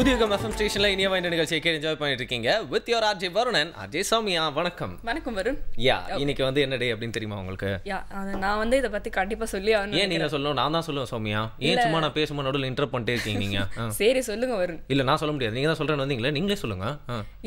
Puthuyugam FM ஸ்டேஷன்ல இனியவா இந்த நிகழ்ச்சியை கேட்டு என்ஜாய் பண்ணிட்டு இருக்கீங்க with your RJ Varunan Ajay Soumya. வணக்கம். வணக்கம் வருண். இன்னைக்கு வந்து என்ன டே அப்படின்னு தெரியுமா உங்களுக்கு? நான் வந்து இதை பத்தி கண்டிப்பா சொல்லி ஆகணும். ஏன் நீங்க சொல்லணும்? நான் தான் சொல்லுவேன் சௌமியா. ஏன் சும்மா நான் பேசும்போது நடுவில் இன்டரப்ட் பண்ணிட்டே இருக்கீங்க நீங்க? சரி சொல்லுங்க வருண். இல்ல நான் சொல்ல முடியாது, நீங்க தான் சொல்றேன்னு வந்தீங்களே, நீங்களே சொல்லுங்க.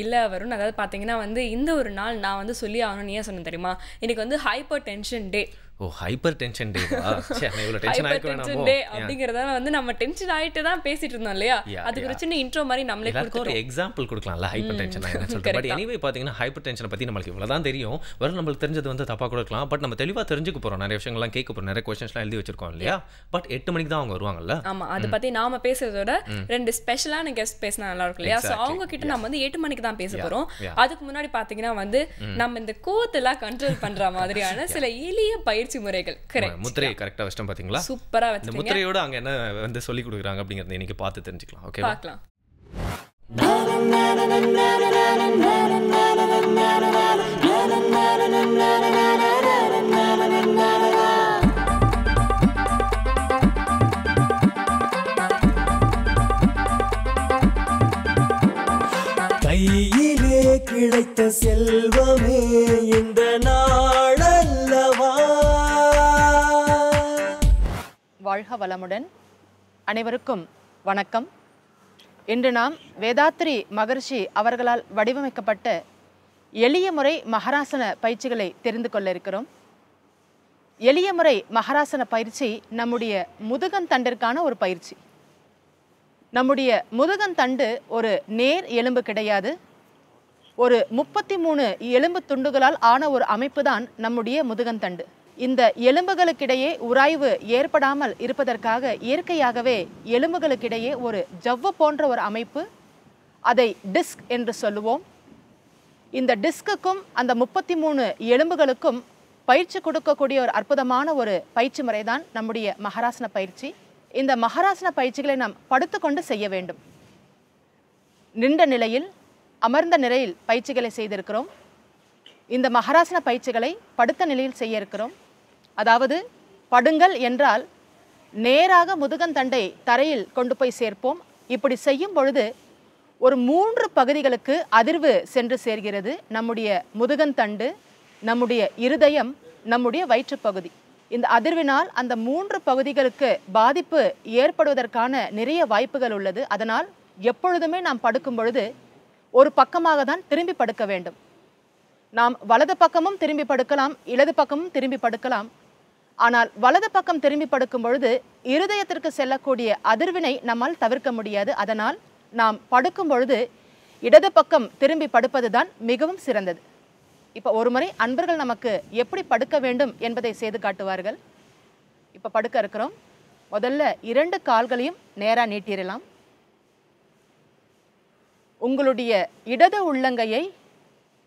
இல்ல வருண், அதாவது பாத்தீங்கன்னா வந்து இந்த ஒரு நாள் நான் வந்து சொல்லி ஆகணும்னு ஏன் சொன்னேன் தெரியுமா? இன்னைக்கு வந்து ஹைப்பர் டென்ஷன் டே. ஓ, ஹைப்பர் டென்ஷன் டேவா? சே, நான் இவ்வளவு டென்ஷன் ஆயிக்க வேணாமோ? டே அப்படிங்கறதால வந்து நம்ம டென்ஷன் ஆயிட்டு தான் பேசிட்டு இருந்தோம் இல்லையா? அதுக்கு ஒரு சின்ன இன்ட்ரோ மாதிரி நம்மளே கொடுத்தோம். ஒரு எக்ஸாம்பிள் கொடுக்கலாம்ல ஹைப்பர் டென்ஷன் என்ன சொல்லிட்டு. பட் எனிவே பாத்தீங்கன்னா ஹைப்பர் டென்ஷனை பத்தி நமக்கு இவ்வளவுதான் தெரியும். வரும் நம்மளுக்கு தெரிஞ்சது வந்து தப்பா கொடுக்கலாம். பட் நம்ம தெளிவா தெரிஞ்சுக்க போறோம். நிறைய விஷயங்கள்லாம் கேட்க போறோம். நிறைய क्वेश्चंसலாம் எழுதி வச்சிருக்கோம் இல்லையா? பட் 8 மணிக்கு தான் அவங்க வருவாங்கல்ல. ஆமா, அத பத்தி நாம பேசுறதோட ரெண்டு ஸ்பெஷலான கெஸ்ட் பேசினா நல்லா இருக்கும் இல்லையா? சோ அவங்க கிட்ட நம்ம வந்து 8 மணிக்கு தான் பேச போறோம். அதுக்கு முன்னாடி பாத்தீங்கன்னா வந்து நம்ம இந்த கோத்தெல்லாம் கண்ட்ரோல் பண்ற மாதிரியான சில எளிய பயிற்சி முறைகள். முத்திரை கரெக்ட்டா வச்சிட்டோம் பாத்தீங்களா? சூப்பரா வச்சிட்டீங்க. இந்த முத்திரையோட அங்க என்ன வந்து சொல்லி கொடுக்குறாங்க அப்படிங்கறத இன்னைக்கு பார்த்து தெரிஞ்சுக்கலாம். ஓகே, பார்க்கலாம். கையிலே கிடைத்த செல்வமே இந்த நாளல்லவா. வாழ்க வளமுடன். அனைவருக்கும் வணக்கம். இன்று நாம் வேதாத்ரி மகர்ஷி அவர்களால் வடிவமைக்கப்பட்ட எளிய முறை மகராசன பயிற்சிகளை தெரிந்து கொள்ள இருக்கிறோம். எளிய முறை மகராசன பயிற்சி நம்முடைய முதுகந்தண்டிற்கான ஒரு பயிற்சி. நம்முடைய முதுகந்தண்டு ஒரு நேர் எலும்பு கிடையாது. ஒரு 33 எலும்பு துண்டுகளால் ஆன ஒரு அமைப்பு தான் நம்முடைய முதுகந்தண்டு. இந்த எலும்புகளுக்கிடையே உராய்வு ஏற்படாமல் இருப்பதற்காக இயற்கையாகவே எலும்புகளுக்கிடையே ஒரு ஜவ்வு போன்ற ஒரு அமைப்பு, அதை டிஸ்க் என்று சொல்லுவோம். இந்த டிஸ்குக்கும் அந்த 33 எலும்புகளுக்கும் பயிற்சி கொடுக்கக்கூடிய ஒரு அற்புதமான ஒரு பயிற்சி முறைதான் நம்முடைய மகராசன பயிற்சி. இந்த மகராசன பயிற்சிகளை நாம் படுத்துக்கொண்டு செய்ய வேண்டும். நின்ற நிலையில், அமர்ந்த நிலையில் பயிற்சிகளை செய்திருக்கிறோம். இந்த மகராசன பயிற்சிகளை படுத்த நிலையில் செய்ய இருக்கிறோம். அதாவது படுங்கள் என்றால் நேராக முதுகந்தண்டை தரையில் கொண்டு போய் சேர்ப்போம். இப்படி செய்யும் பொழுது ஒரு 3 பகுதிகளுக்கு அதிர்வு சென்று சேர்கிறது. நம்முடைய முதுகந்தண்டு, நம்முடைய இருதயம், நம்முடைய வயிற்றுப்பகுதி. இந்த அதிர்வினால் அந்த 3 பகுதிகளுக்கு பாதிப்பு ஏற்படுவதற்கான நிறைய வாய்ப்புகள் உள்ளது. அதனால் எப்பொழுதுமே நாம் படுக்கும் பொழுது ஒரு பக்கமாக தான் திரும்பி படுக்க வேண்டும். நாம் வலது பக்கமும் திரும்பி படுக்கலாம், இடது பக்கமும் திரும்பி படுக்கலாம். ஆனால் வலது பக்கம் திரும்பி படுக்கும் பொழுது இருதயத்திற்கு செல்லக்கூடிய அதிர்வினை நம்மால் தவிர்க்க முடியாது. அதனால் நாம் படுக்கும் பொழுது இடது பக்கம் திரும்பி படுப்பது தான் மிகவும் சிறந்தது. இப்போ ஒரு முறை அன்பர்கள் நமக்கு எப்படி படுக்க வேண்டும் என்பதை செய்து காட்டுவார்கள். இப்போ படுக்க இருக்கிறோம். முதல்ல 2 கால்களையும் நேராக நீட்டிடலாம். உங்களுடைய இடது உள்ளங்கையை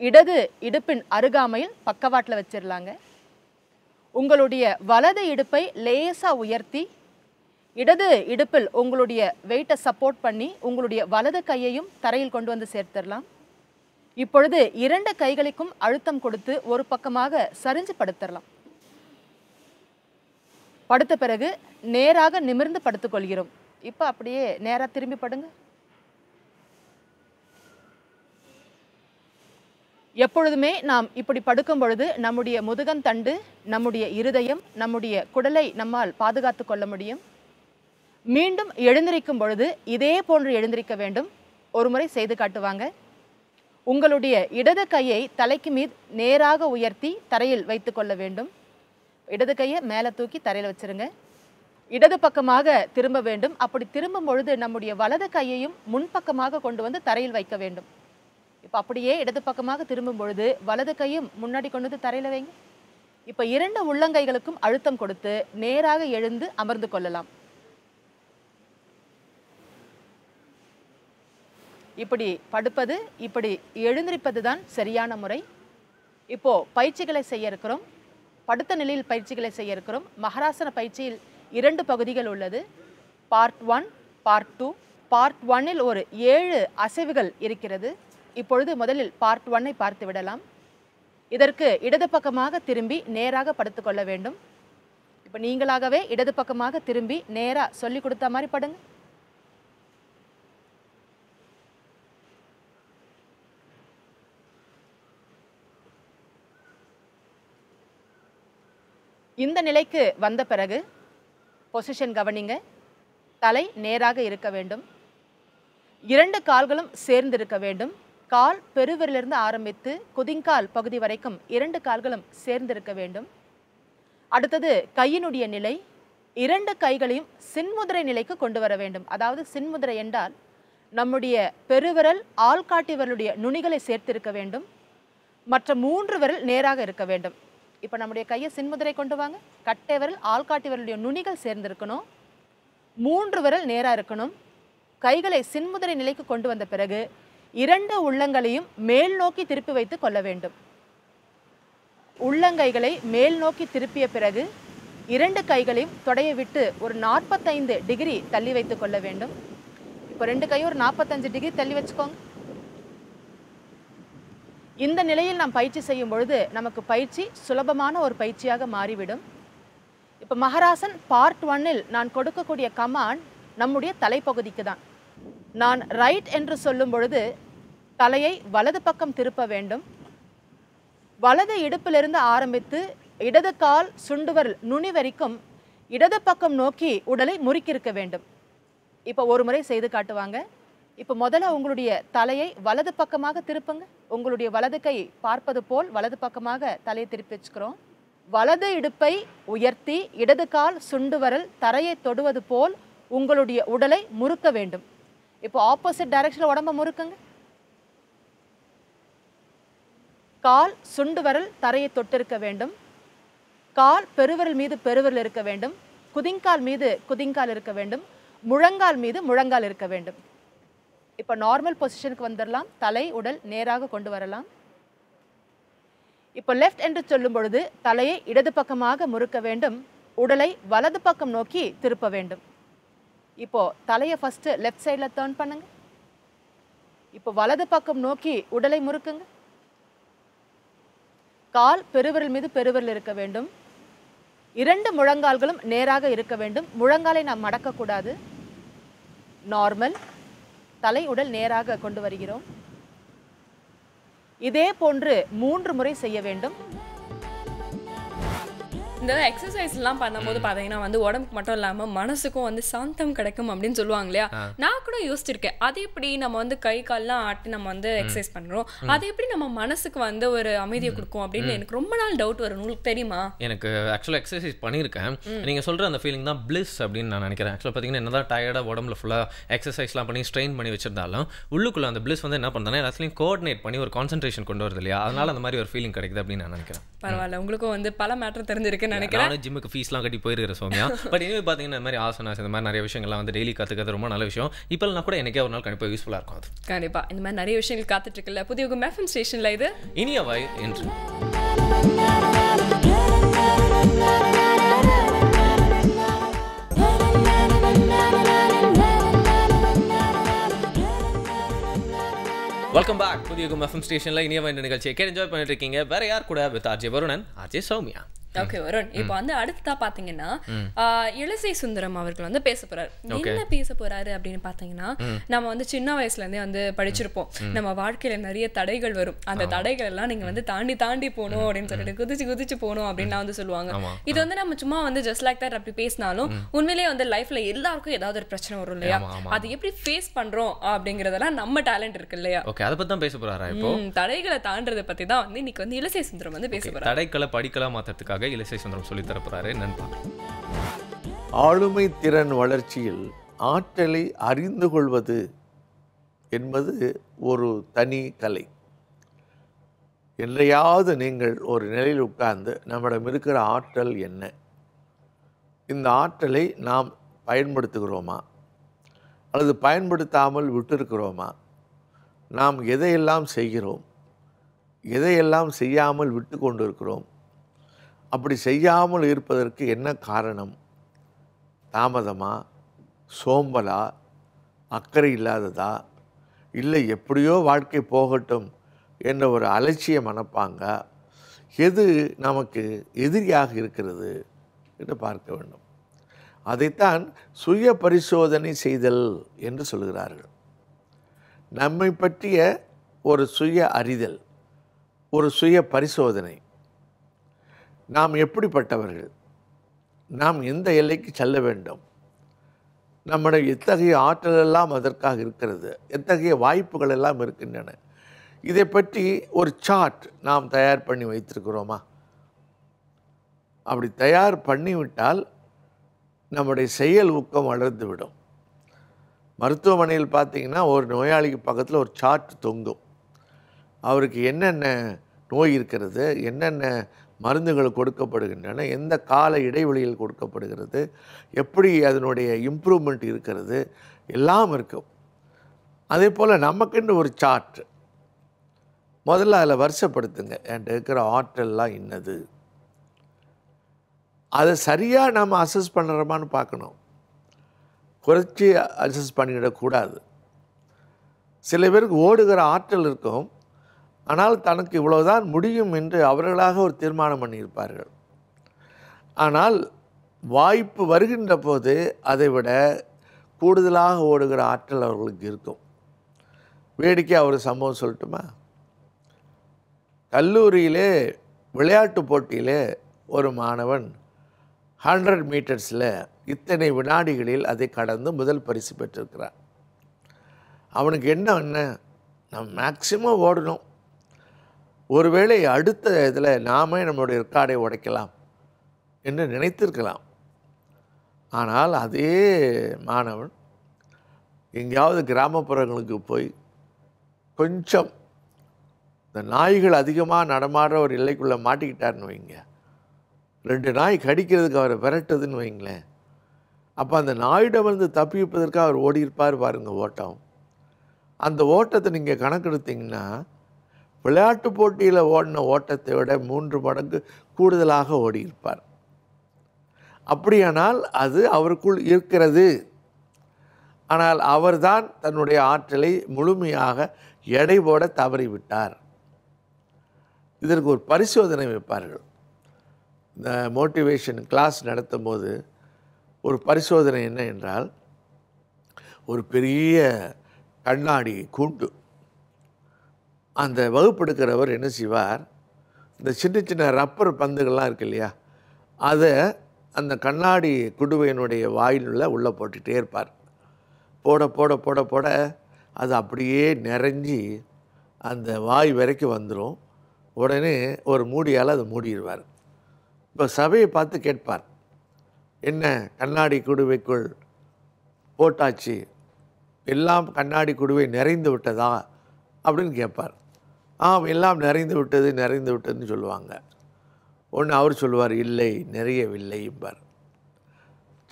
இடது இடுப்பின் அருகாமையில் பக்கவாட்டில் வச்சிடலாங்க. உங்களுடைய வலது இடுப்பை லேசாக உயர்த்தி இடது இடுப்பில் உங்களுடைய வெயிட்டை சப்போர்ட் பண்ணி உங்களுடைய வலது கையையும் தரையில் கொண்டு வந்து சேர்த்துடலாம். இப்பொழுது 2 கைகளுக்கும் அழுத்தம் கொடுத்து ஒரு பக்கமாக சரிஞ்சு படுத்துடலாம். படுத்த பிறகு நேராக நிமிர்ந்து படுத்துக்கொள்கிறோம். இப்போ அப்படியே நேராக திரும்பி படுங்க. எப்பொழுதுமே நாம் இப்படி படுக்கும் பொழுது நம்முடைய முதுகந்தண்டு, நம்முடைய இருதயம், நம்முடைய குடலை நம்மால் பாதுகாத்து கொள்ள முடியும். மீண்டும் எழுந்திருக்கும் பொழுது இதே போன்று எழுந்திருக்க வேண்டும். ஒரு முறை செய்து காட்டுவாங்க. உங்களுடைய இடது கையை தலைக்கு மீது நேராக உயர்த்தி தரையில் வைத்து கொள்ள வேண்டும். இடது கையை மேலே தூக்கி தரையில் வச்சிருங்க. இடது பக்கமாக திரும்ப வேண்டும். அப்படி திரும்பும் பொழுது நம்முடைய வலது கையையும் முன்பக்கமாக கொண்டு வந்து தரையில் வைக்க வேண்டும். இப்போ அப்படியே இடது பக்கமாக திரும்பும் பொழுது வலது கையும் முன்னாடி கொண்டு வந்து தரையில் வைங்க. இப்போ 2 உள்ளங்கைகளுக்கும் அழுத்தம் கொடுத்து நேராக எழுந்து அமர்ந்து கொள்ளலாம். இப்படி படுப்பது, இப்படி எழுந்திருப்பது தான் சரியான முறை. இப்போ பயிற்சிகளை செய்ய இருக்கிறோம். படுத்த நிலையில் பயிற்சிகளை செய்ய இருக்கிறோம். மகராசன பயிற்சியில் 2 பகுதிகள் உள்ளது. Part 1, part 2. பார்ட் 1இல் ஒரு 7 அசைவுகள் இருக்கிறது. இப்பொழுது முதலில் பார்ட் 1ஐ பார்த்து விடலாம். இதற்கு இடது பக்கமாக திரும்பி நேராக படுத்துக்கொள்ள வேண்டும். இப்போ நீங்களாகவே இடது பக்கமாக திரும்பி நேராக சொல்லி கொடுத்த மாதிரி படுங்க. இந்த நிலைக்கு வந்த பிறகு பொசிஷன் கவனிங்க. தலை நேராக இருக்க வேண்டும். 2 கால்களும் சேர்ந்து இருக்க வேண்டும். கால் பெருவிரலிருந்து ஆரம்பித்து குதிங்கால் பகுதி வரைக்கும் 2 கால்களும் சேர்ந்து இருக்க வேண்டும். அடுத்தது கையினுடைய நிலை, 2 கைகளையும் சின்முதிரை நிலைக்கு கொண்டு வர வேண்டும். அதாவது சின்முதிரை என்றால் நம்முடைய பெருவிரல் ஆள்காட்டி விரலுடைய நுனிகளை சேர்த்திருக்க வேண்டும். மற்ற 3 விரல் நேராக இருக்க வேண்டும். இப்போ நம்முடைய கையை சின்முதிரை கொண்டு வாங்க. கட்டை விரல் ஆள்காட்டி விரலுடைய நுனிகள் சேர்ந்திருக்கணும். 3 விரல் நேராக இருக்கணும். கைகளை சின்முதிரை நிலைக்கு கொண்டு வந்த பிறகு 2 உள்ளங்கைகளையும் மேல் நோக்கி திருப்பி வைத்து கொள்ள வேண்டும். உள்ளங்கைகளை மேல் நோக்கி திருப்பிய பிறகு 2 கைகளையும் தொடையை விட்டு ஒரு 45 டிகிரி தள்ளி வைத்து கொள்ள வேண்டும். இப்போ 2 கையும் ஒரு 45 டிகிரி தள்ளி வச்சுக்கோங்க. இந்த நிலையில் நாம் பயிற்சி செய்யும் பொழுது நமக்கு பயிற்சி சுலபமான ஒரு பயிற்சியாக மாறிவிடும். இப்போ மகராசன் பார்ட் 1இல் நான் கொடுக்கக்கூடிய கமாண்ட் நம்முடைய தலைப்பகுதிக்கு தான். நான் ரைட் என்று சொல்லும் பொழுது தலையை வலது பக்கம் திருப்ப வேண்டும். வலது இடுப்பிலிருந்து ஆரம்பித்து இடது கால் சுண்டுவரல் நுனி வரைக்கும் இடது பக்கம் நோக்கி உடலை முறுக்கியிருக்க வேண்டும். இப்போ ஒரு முறை செய்து காட்டுவாங்க. இப்போ முதல்ல உங்களுடைய தலையை வலது பக்கமாக திருப்புங்க. உங்களுடைய வலது கை பார்ப்பது போல் வலது பக்கமாக தலையை திருப்பி வச்சுக்கிறோம். வலது இடுப்பை உயர்த்தி இடது கால் சுண்டுவரல் தரையை தொடுவது போல் உங்களுடைய உடலை முறுக்க வேண்டும். இப்போ ஆப்போசிட் டைரக்ஷனில் உடம்பை முறுக்குங்க. கால் சுண்டுவரல் தரையை தொட்டிருக்க வேண்டும். கால் பெருவிரல் மீது பெருவிரல் இருக்க வேண்டும். குதிங்கால் மீது குதிங்கால் இருக்க வேண்டும். முழங்கால் மீது முழங்கால் இருக்க வேண்டும். இப்போ நார்மல் பொசிஷனுக்கு வந்துடலாம். தலை உடல் நேராக கொண்டு வரலாம். இப்போ லெஃப்ட் என்று சொல்லும் பொழுது தலையை இடது பக்கமாக முறுக்க வேண்டும். உடலை வலது பக்கம் நோக்கி திருப்ப வேண்டும். இப்போ தலையை ஃபர்ஸ்ட் லெஃப்ட் சைடில் டர்ன் பண்ணுங்க. இப்போ வலது பக்கம் நோக்கி உடலை முறுக்குங்க. கால் பெருவிரல் மீது பெருவிரல் இருக்க வேண்டும். 2 முழங்கால்களும் நேராக இருக்க வேண்டும். முழங்காலை நாம் மடக்கக்கூடாது. நார்மல். தலை உடல் நேராக கொண்டு வருகிறோம். இதே போன்று 3 முறை செய்ய வேண்டும். இந்த எக்ஸசைஸ்லாம் பண்ணும்போது பார்த்தீங்கன்னா வந்து உடம்புக்கு மட்டும் இல்லாமல் மனசுக்கும் வந்து சாந்தம் கிடைக்கும் அப்படின்னு சொல்லுவாங்க இல்லையா. நான் கூட யோசிச்சிருக்கேன், அது எப்படி நம்ம வந்து கை கால்லாம் ஆட்டி நம்ம வந்து எக்ஸசைஸ் பண்ணுறோம், அது எப்படி நம்ம மனசுக்கு வந்து ஒரு அமைதியை கொடுக்கும் அப்படின்னு எனக்கு ரொம்ப நாள் டவுட் வரும். உங்களுக்கு தெரியுமா? எனக்கு ஆக்சுவலாக எக்ஸசைஸ் பண்ணியிருக்கேன். நீங்கள் சொல்கிற அந்த ஃபீலிங் தான் பிளிஸ் அப்படின்னு நான் நினைக்கிறேன். ஆக்சுவலாக பார்த்தீங்கன்னா என்னதான் டயர்டாக உடம்புல ஃபுல்லாக எக்ஸசைஸ்லாம் பண்ணி ஸ்ட்ரெயின் பண்ணி வச்சிருந்தாலும் உள்ளுக்குள்ள அந்த பிளிஸ் வந்து என்ன பண்ணுறேன்னா எல்லாத்துலையும் கோஆர்டினேட் பண்ணி ஒரு கான்சன்ட்ரேஷன் கொண்டு வருது இல்லையா. அதனால அந்த மாதிரி ஒரு ஃபீலிங் கிடைக்குது அப்படின்னு நான் நினைக்கிறேன். பரவாயில்ல, உங்களுக்கும் வந்து பல மேட்டர் தெரிஞ்சிருக்குன்னு நினைக்கிறேன். நானும் ஜிம்முக்கு ஃபீஸ்லாம் கட்டி போயிருக்கிறேன் சோமியா. பட் இனிமே பார்த்தீங்கன்னா இந்த மாதிரி ஆசனாஸ் இந்த மாதிரி நிறைய விஷயங்கள்லாம் வந்து டெய்லி கற்றுக்கிறது ரொம்ப நல்ல விஷயம். இப்போலாம் கூட எனக்கே ஒரு நாள் கண்டிப்பாக யூஸ்ஃபுல்லாக இருக்கும். அது கண்டிப்பாக இந்த மாதிரி நிறைய விஷயங்கள் காத்துட்டு இருக்குல்ல புதிய எஃப்எம் ஸ்டேஷனில். இது இனியவை என்று வெல்கம் பேக். புதிய எஃப்எம் ஸ்டேஷனில் இனியவை என்ற நிகழ்ச்சியை கேட்டு என்ஜாய் பண்ணிட்டு இருக்கீங்க. வேற யார் கூட? With RJ Varunan, RJ Soumya. Okay Varun, இப்போ வந்து அடுத்ததா பாத்தீங்கன்னா இளசை சுந்தரம் அவர்கள் வந்து பேச போறாரு. என்ன பேச போறாரு அப்படின்னு பாத்தீங்கன்னா, நம்ம வந்து சின்ன வயசுல இருந்தே வந்து படிச்சிருப்போம், நம்ம வாழ்க்கையில நிறைய தடைகள் வரும், அந்த தடைகள் எல்லாம் நீங்க வந்து தாண்டி தாண்டி போகணும் அப்படின்னு சொல்லிட்டு குதிச்சு குதிச்சு போகணும் அப்படின்னு வந்து சொல்லுவாங்க. இது வந்து நம்ம சும்மா வந்து ஜஸ்ட் லைக் தட் அப்படி பேசினாலும் உண்மையிலேயே வந்து லைஃப்ல எல்லாருக்கும் ஏதாவது ஒரு பிரச்சனை வரும் இல்லையா. அது எப்படி ஃபேஸ் பண்றோம் அப்படிங்கறதெல்லாம் நம்ம டேலண்ட் இருக்கு இல்லையா. ஓகே, அதை பத்தி தான் பேச போறாரா இப்போ. தடைகளை தாண்டறத பத்தி தான் வந்து இன்னைக்கு வந்து இளசை சுந்தரம் வந்து பேச போறாரு. தடைகளை படிக்கலாம் மாத்துறதுக்காக இளசை சுந்தரம் சொல்லி தரப்போறாரு. நண்பா, ஆளுமை திறன் வளர்ச்சியில் ஆற்றலை அறிந்து கொள்வது என்பது ஒரு தனி கலை. என்றையாவது நீங்கள் ஒரு நிலையில் உட்கார்ந்து நம்மிடம் இருக்கிற ஆற்றல் என்ன, இந்த ஆற்றலை நாம் பயன்படுத்துகிறோமா அல்லது பயன்படுத்தாமல் விட்டிருக்கிறோமா, நாம் எதையெல்லாம் செய்கிறோம், எதையெல்லாம் செய்யாமல் விட்டு கொண்டு இருக்கிறோம், அப்படி செய்யாமல் இருப்பதற்கு என்ன காரணம், தாமதமா, சோம்பலா, அக்கறை இல்லாததா, இல்லை எப்படியோ வாழ்க்கை போகட்டும் என்ற ஒரு அலட்சிய மனப்பாங்க, எது நமக்கு எதிரியாக இருக்கிறது என்று பார்க்க வேண்டும். அதைத்தான் சுய பரிசோதனை செய்தல் என்று சொல்கிறார்கள். நம்மை பற்றிய ஒரு சுய அறிதல், ஒரு சுய பரிசோதனை. நாம் எப்படிப்பட்டவர்கள், நாம் எந்த எல்லைக்கு செல்ல வேண்டும், நம்முடைய எத்தகைய ஆற்றல் எல்லாம் அதற்காக இருக்கிறது, எத்தகைய வாய்ப்புகள் எல்லாம் இருக்கின்றன, இதை பற்றி ஒரு சார்ட் நாம் தயார் பண்ணி வைத்திருக்கிறோமா? அப்படி தயார் பண்ணிவிட்டால் நம்முடைய செயல் ஊக்கம் வளர்ந்துவிடும். மருத்துவமனையில் பார்த்தீங்கன்னா ஒரு நோயாளிக்கு பக்கத்தில் ஒரு சார்ட் தொங்கும். அவருக்கு என்னென்ன நோய் இருக்கிறது, என்னென்ன மருந்துகள் கொடுக்கப்படுகின்றன, எந்த கால இடைவெளியில் கொடுக்கப்படுகிறது, எப்படி அதனுடைய இம்ப்ரூவ்மெண்ட் இருக்கிறது, எல்லாம் இருக்கும். அதே போல் நமக்குன்னு ஒரு சார்ட் முதல்ல அதில் வருஷப்படுத்துங்க. என்கிட்ட இருக்கிற ஆற்றல்லாம் இன்னது, அதை சரியாக நம்ம அசஸ் பண்ணுறோமான்னு பார்க்கணும். குறைச்சி அசஸ் பண்ணிவிடக்கூடாது. சில பேருக்கு ஓடுகிற ஆற்றல் இருக்கும், ஆனால் தனக்கு இவ்வளவுதான் முடியும் என்று அவர்களாக ஒரு தீர்மானம் பண்ணியிருப்பார்கள். ஆனால் வாய்ப்பு வருகின்ற போது அதை விட கூடுதலாக ஓடுகிற ஆற்றல் அவர்களுக்கு இருக்கும். வேடிக்கையாக ஒரு சம்பவம் சொல்லட்டுமா? கல்லூரியிலே விளையாட்டு போட்டியிலே ஒரு மாணவன் 100 மீட்டர்ஸில் இத்தனை வினாடிகளில் அதை கடந்து முதல் பரிசு பெற்றிருக்கிறான். அவனுக்கு என்ன நம்ம மேக்சிமம் ஓடணும், ஒருவேளை அடுத்த இதில் நாமே நம்மளுடைய ரெக்கார்டை உடைக்கலாம் என்று நினைத்திருக்கலாம். ஆனால் அதே மாணவன் எங்கேயாவது கிராமப்புறங்களுக்கு போய் கொஞ்சம் இந்த நாய்கள் அதிகமாக நடமாடுற ஒரு எல்லைக்குள்ளே மாட்டிக்கிட்டார்னு வைங்க, 2 நாய் கடிக்கிறதுக்கு அவரை விரட்டுதுன்னு வைங்களேன், அப்போ அந்த நாயிடமிருந்து தப்பிப்பதற்காக அவர் ஓடியிருப்பார் பாருங்க ஓட்டம். அந்த ஓட்டத்தை நீங்கள் கணக்கெடுத்தீங்கன்னா விளையாட்டு போட்டியில் ஓடின ஓட்டத்தை விட 3 மடங்கு கூடுதலாக ஓடியிருப்பார். அப்படியானால் அது அவருக்குள் இருக்கிறது. ஆனால் அவர்தான் தன்னுடைய ஆற்றலை முழுமையாக எடை போட தவறிவிட்டார். இதற்கு ஒரு பரிசோதனை வைப்பார்கள். இந்த மோட்டிவேஷன் கிளாஸ் நடத்தும் போது ஒரு பரிசோதனை என்ன என்றால், ஒரு பெரிய கண்ணாடி கூண்டு, அந்த வகுப்பெடுக்கிறவர் என்ன செய்வார், இந்த சின்ன சின்ன ரப்பர் பந்துகள்லாம் இருக்கு இல்லையா, அதை அந்த கண்ணாடி குடுவையினுடைய வாயிலுள்ள உள்ளே போட்டுகிட்டே இருப்பார். போட போட போட போட அது அப்படியே நிறைஞ்சி அந்த வாய் வரைக்கும் வந்துடும். உடனே ஒரு மூடியால் அதை மூடிடுவார். இப்போ சபையை பார்த்து கேட்பார், என்ன கண்ணாடி குடுவைக்குள் போட்டாச்சு, எல்லாம் கண்ணாடி குடுவை நிறைந்து விட்டதா அப்படின்னு கேட்பார். எல்லாம் நிறைந்து விட்டதுன்னு சொல்லுவாங்க. ஒன்று அவர் சொல்லுவார், இல்லை நிறையவில்லைம்பார்.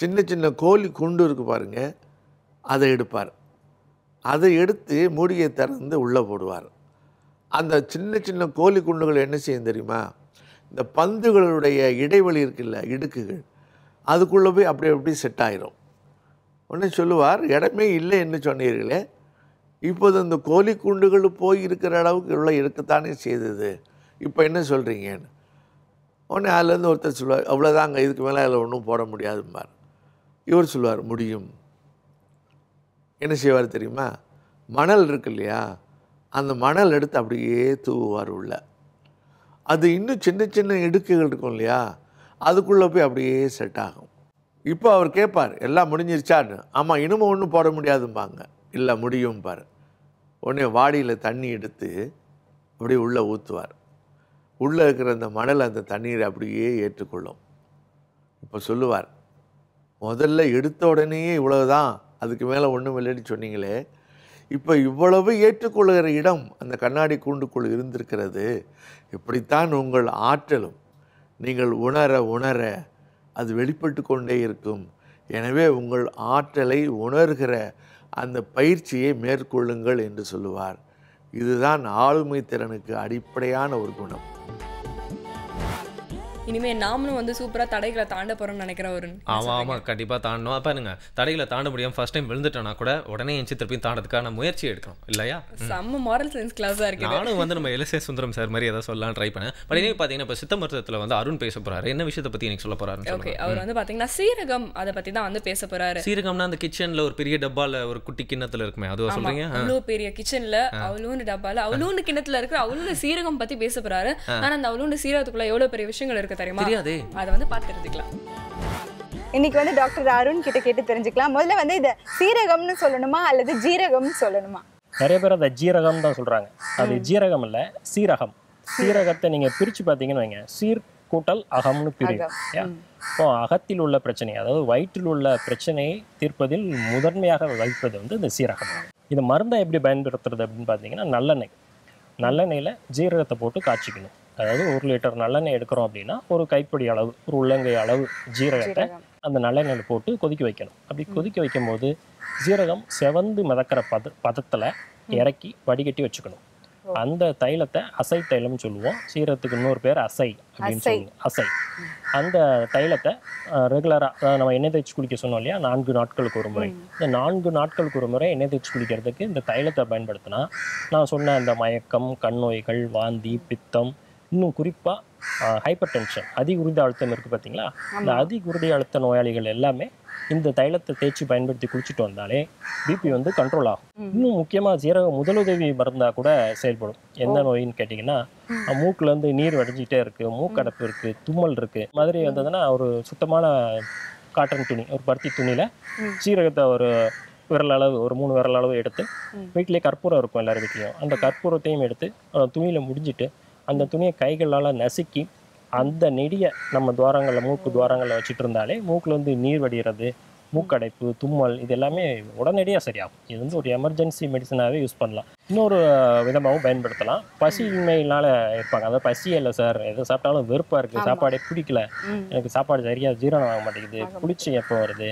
சின்ன சின்ன கோழி குண்டு இருக்குது பாருங்கள், அதை எடுப்பார். அதை எடுத்து மூடியை திறந்து உள்ளே போடுவார். அந்த சின்ன சின்ன கோழி குண்டுகள் என்ன செய்யும் தெரியுமா, இந்த பந்துகளுடைய இடைவெளி இருக்குல்ல, இடுக்குகள், அதுக்குள்ளே போய் அப்படி செட் ஆயிரும். உடனே சொல்லுவார், இடமே இல்லை என்று சொன்னீர்களே, இப்போது அந்த கோழி குண்டுகள் போய் இருக்கிற அளவுக்கு உள்ள இருக்கத்தானே செய்தது, இப்போ என்ன சொல்கிறீங்கன்னு. உடனே அதுலேருந்து ஒருத்தர் சொல்லுவார், அவ்வளோதாங்க, இதுக்கு மேலே அதில் ஒன்றும் போட முடியாதும்பார். இவர் சொல்லுவார், முடியும். என்ன செய்வார் தெரியுமா, மணல் இருக்கு இல்லையா, அந்த மணல் எடுத்து அப்படியே தூவுவார் உள்ள. அது இன்னும் சின்ன சின்ன இடுக்குகள் இருக்கும் இல்லையா, அதுக்குள்ளே போய் அப்படியே செட் ஆகும். இப்போ அவர் கேட்பார், எல்லாம் முடிஞ்சிருச்சான்னு. ஆமாம், இன்னமும் ஒன்றும் போட முடியாதும்பாங்க. இல்லை முடியும்பார். உடனே வாடியில் தண்ணி எடுத்து அப்படியே உள்ளே ஊற்றுவார். உள்ளே இருக்கிற அந்த மணல் அந்த தண்ணீரை அப்படியே ஏற்றுக்கொள்ளும். இப்போ சொல்லுவார், முதல்ல எடுத்த உடனேயே இவ்வளவுதான், அதுக்கு மேலே ஒன்றும் இல்லைன்னு சொன்னீங்களே, இப்போ இவ்வளவு ஏற்றுக்கொள்கிற இடம் அந்த கண்ணாடி கூண்டுக்குள் இருந்திருக்கிறது. இப்படித்தான் உங்கள் ஆற்றலும் நீங்கள் உணர உணர அது வெளிப்பட்டு கொண்டே இருக்கும். எனவே உங்கள் ஆற்றலை உணர்கிற அந்த பயிற்சியை மேற்கொள்ளுங்கள் என்று சொல்லுவார். இதுதான் ஆளுமை திறனுக்கு அடிப்படையான ஒரு குணம். இனிமே நாமளும் வந்து சூப்பரா தடைகளை தாண்ட போறோம்னு நினைக்கிறேன். ஒரு ஆமா கண்டிப்பா தாண்டணும். பாருங்க, தடைகளை தாண்ட முடியாம ஃபர்ஸ்ட் டைம் விழுந்துட்டோம்னா கூட உடனே எஞ்சி திருப்பி தாண்டதுக்கான முயற்சி எடுக்கணும் இல்லையா? செம்ம மாரல் சயின்ஸ் கிளாஸா இருக்கு. நானும் வந்து நம்ம எல்எஸ்ஏ சுந்தரம் சார் மாதிரி ஏதாவது சொல்லலாம் ட்ரை பண்ணேன். பட் இனிமே பாத்தீங்கன்னா இப்போ சித்த மருத்துவத்தில் வந்து அருண் பேச போறாரு. என்ன விஷயத்தை பத்தி எனக்கு சொல்ல போறாரு? ஓகே, அவர் வந்து பாத்தீங்கன்னா சீரகம் அதை பத்தி தான் வந்து பேச போறாரு. சீரகம்னா அந்த கிச்சன்ல ஒரு பெரிய டப்பால ஒரு குட்டி கிண்ணத்துல இருக்குமே, அதுவா சொல்றீங்க? அவ்வளோ பெரிய கிச்சன்ல அவ்வளோண்டு டப்பால அவ்வளோண்டு கிண்ணத்துல இருக்கு அவ்வளோண்டு சீரகம் பத்தி பேச போறாரு. ஆனா அந்த அவ்வளோண்டு சீரகத்துக்குள்ள எவ்வளவு பெரிய விஷயங்கள் இருக்கு தெரியுமா? தெரியாதே. அதை வந்து பார்த்து தெரிஞ்சுக்கலாம். இன்னைக்கு வந்து டாக்டர் அருண் கிட்ட கேட்டு தெரிஞ்சுக்கலாம். முதல்ல வந்து இதை சீரகம்னு சொல்லணுமா அல்லது ஜீரகம்னு சொல்லணுமா? நிறைய பேர் அதை ஜீரகம் தான் சொல்கிறாங்க. அது ஜீரகம் இல்லை, சீரகம். சீரகத்தை நீங்கள் பிரித்து பார்த்தீங்கன்னு வைங்க, சீர் கூட்டல் அகம்னு பிரியும். இப்போ அகத்தில் உள்ள பிரச்சனை, அதாவது வயிற்றில் உள்ள பிரச்சனையை தீர்ப்பதில் முதன்மையாக வைப்பது வந்து இந்த சீரகம். இது மருந்தை எப்படி பயன்படுத்துறது அப்படின்னு பார்த்தீங்கன்னா, நல்லெண்ணெயில் ஜீரகத்தை போட்டு காய்ச்சிக்கணும். அதாவது 1 லிட்டர் நல்லெண்ணெய் எடுக்கிறோம் அப்படின்னா ஒரு கைப்பிடி அளவு, ஒரு உள்ளங்கை அளவு ஜீரகத்தை அந்த நல்லெண்ணெயில் போட்டு கொதிக்க வைக்கணும். அப்படி கொதிக்க வைக்கும் போது ஜீரகம் செவந்து மிதக்கிற பதத்தில் இறக்கி வடிகட்டி வச்சுக்கணும். அந்த தைலத்தை அசை தைலம்னு சொல்லுவோம். சீரகத்துக்கு இன்னொரு பேர் அசை அப்படின்னு சொல்லுவோம். அசை அந்த தைலத்தை ரெகுலராக நம்ம எண்ணெய் தேய்ச்சி குளிக்க சொன்னோம் இல்லையா, 4 நாட்களுக்கு ஒரு முறை. இந்த 4 நாட்களுக்கு ஒரு முறை எண்ணெய் தேய்ச்சி குளிக்கிறதுக்கு இந்த தைலத்தை பயன்படுத்தினா நான் சொன்ன இந்த மயக்கம், கண் நோய்கள், வாந்தி, பித்தம், இன்னும் குறிப்பாக ஹைப்பர் டென்ஷன், அதிக உறுதி அழுத்தம் இருக்குது பார்த்தீங்களா, இந்த அதிக உறுதி அழுத்த நோயாளிகள் எல்லாமே இந்த தைலத்தை தேய்ச்சி பயன்படுத்தி குளிச்சுட்டு வந்தாலே பிபி வந்து கண்ட்ரோல் ஆகும். இன்னும் முக்கியமாக ஜீரகம் முதலுதவி மருந்தாக கூட செயல்படும். எந்த நோயின்னு கேட்டிங்கன்னா, மூக்குலேருந்து நீர் வடிஞ்சிட்டே இருக்குது, மூக்கடைப்பு இருக்குது, தும்மல் இருக்குது மாதிரி வந்ததுன்னா ஒரு சுத்தமான காட்டன் துணி, ஒரு பருத்தி துணியில் சீரகத்தை ஒரு விரல் அளவு, ஒரு 3 விரல் அளவு எடுத்து, வீட்டிலே கற்பூரம் இருக்கும் எல்லார் வீட்லேயும், அந்த கற்பூரத்தையும் எடுத்து துணியில் முடிஞ்சிட்டு அந்த துணியை கைகளால் நசுக்கி அந்த நெடியை நம்ம துவாரங்களில், மூக்கு துவாரங்களில் வச்சுட்டு இருந்தாலே மூக்கில் வந்து நீர் வடிகிறது, மூக்கடைப்பு, தும்மல் இது எல்லாமே உடனடியாக சரியாகும். இது வந்து ஒரு எமர்ஜென்சி மெடிசனாகவே யூஸ் பண்ணலாம். இன்னொரு விதமாகவும் பயன்படுத்தலாம். பசியின்மையினால் இருப்பாங்க, அதாவது பசியே இல்லை சார், எதை சாப்பிட்டாலும் வெறுப்பாக இருக்குது, சாப்பாடே பிடிக்கல, எனக்கு சாப்பாடு சரியாக ஜீரணம் ஆக மாட்டேங்குது, புளிச்சு எப்போ வருது,